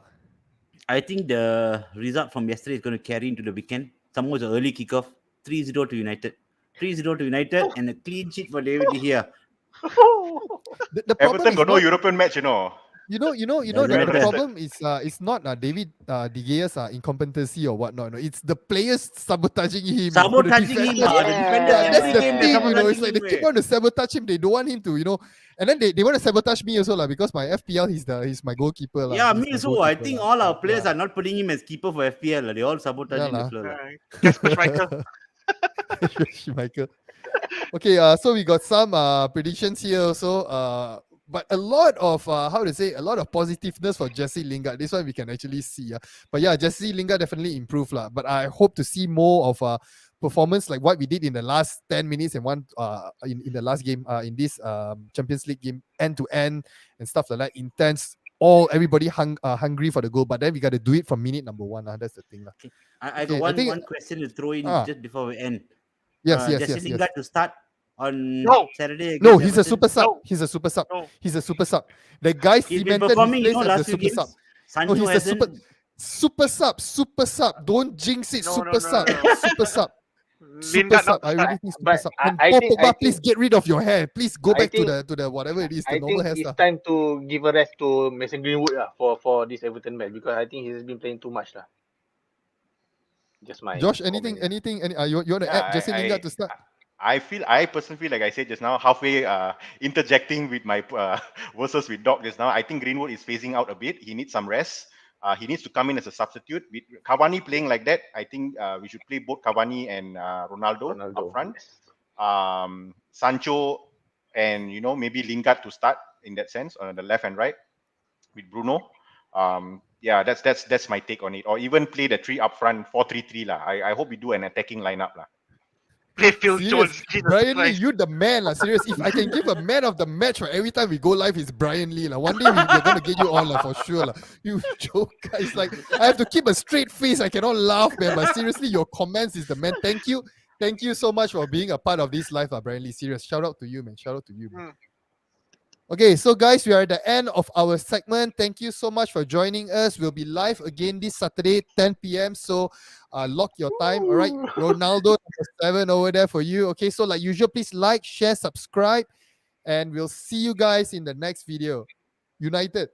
I think the result from yesterday is going to carry into the weekend. Some was an early kickoff. 3-0 to United. 3-0 to United and a clean sheet for David De Gea. The problem Everton is got no not- European match, you know. the matter. problem is it's not David De Gea's incompetency or whatnot. No. It's the players sabotaging him. Sabotaging him. The defenders. The defender That's every the game thing, they're you know. It's like they sabotaging keep him. on to sabotage him. They don't want him to, and then they want to sabotage me also, because my FPL he's my goalkeeper. Yeah, He's me my so. I goalkeeper, think lah. all our players are not putting him as keeper for FPL. They all sabotaging Yeah, the floor. Casper Schmeichel. Michael. Okay, so we got some predictions here also. But a lot of a lot of positiveness for Jesse Lingard. This one we can actually see. But yeah, Jesse Lingard definitely improved lah. But I hope to see more of performance like what we did in the last 10 minutes and one in the last game in this Champions League game, end to end and stuff like that. Intense. Everybody hungry for the goal. But then we got to do it from minute number 1. That's the thing. I Okay, got I think- one question to throw in just before we end. Yes. Jesse Lingard to start on No. Saturday. No, against he's a Everton. super sub. No. He's a super sub. No. He's a super sub. The guy He's been cemented performing, his place as last a few super games. sub. Sancho he's a hasn't. super sub. Don't jinx it. No, super no, sub. no. Super sub. Super Lingard sub. not to I start. really think super But sub. I And think- Pogba, I please think- get rid of your hair. Please go I back think- to the whatever it is, the I normal think it's hairstyle. time to give a rest to Mason Greenwood for this Everton match because I think he's been playing too much lah. Just my Josh, comment. anything? You want to Yeah, add Jesse Lingard to start? I personally feel like I said just now, halfway interjecting with my versus with Doc just now. I think Greenwood is phasing out a bit. He needs some rest. He needs to come in as a substitute. With Cavani playing like that, I think we should play both Cavani and Ronaldo up front. Yes. Sancho and maybe Lingard to start in that sense on the left and right with Bruno. Yeah, that's my take on it. Or even play the 3 up front, 4-3-3 lah. I hope we do an attacking lineup lah. Play Phil Serious. Jones. Jesus Brian Lee, Christ. you the man lah. Serious. If I can give a man of the match for every time we go live, it's Brian Lee lah. One day we're gonna get you on lah for sure lah. You joke, guys. Like I have to keep a straight face. I cannot laugh, man. But seriously, your comments is the man. Thank you so much for being a part of this live, Brian Lee. Serious. Shout out to you, man. Shout out to you, man. Okay, so guys, we are at the end of our segment. Thank you so much for joining us. We'll be live again this Saturday, 10 p.m. So lock your time. All right, Ronaldo #7 over there for you. Okay, so like usual, please like, share, subscribe, and we'll see you guys in the next video. United.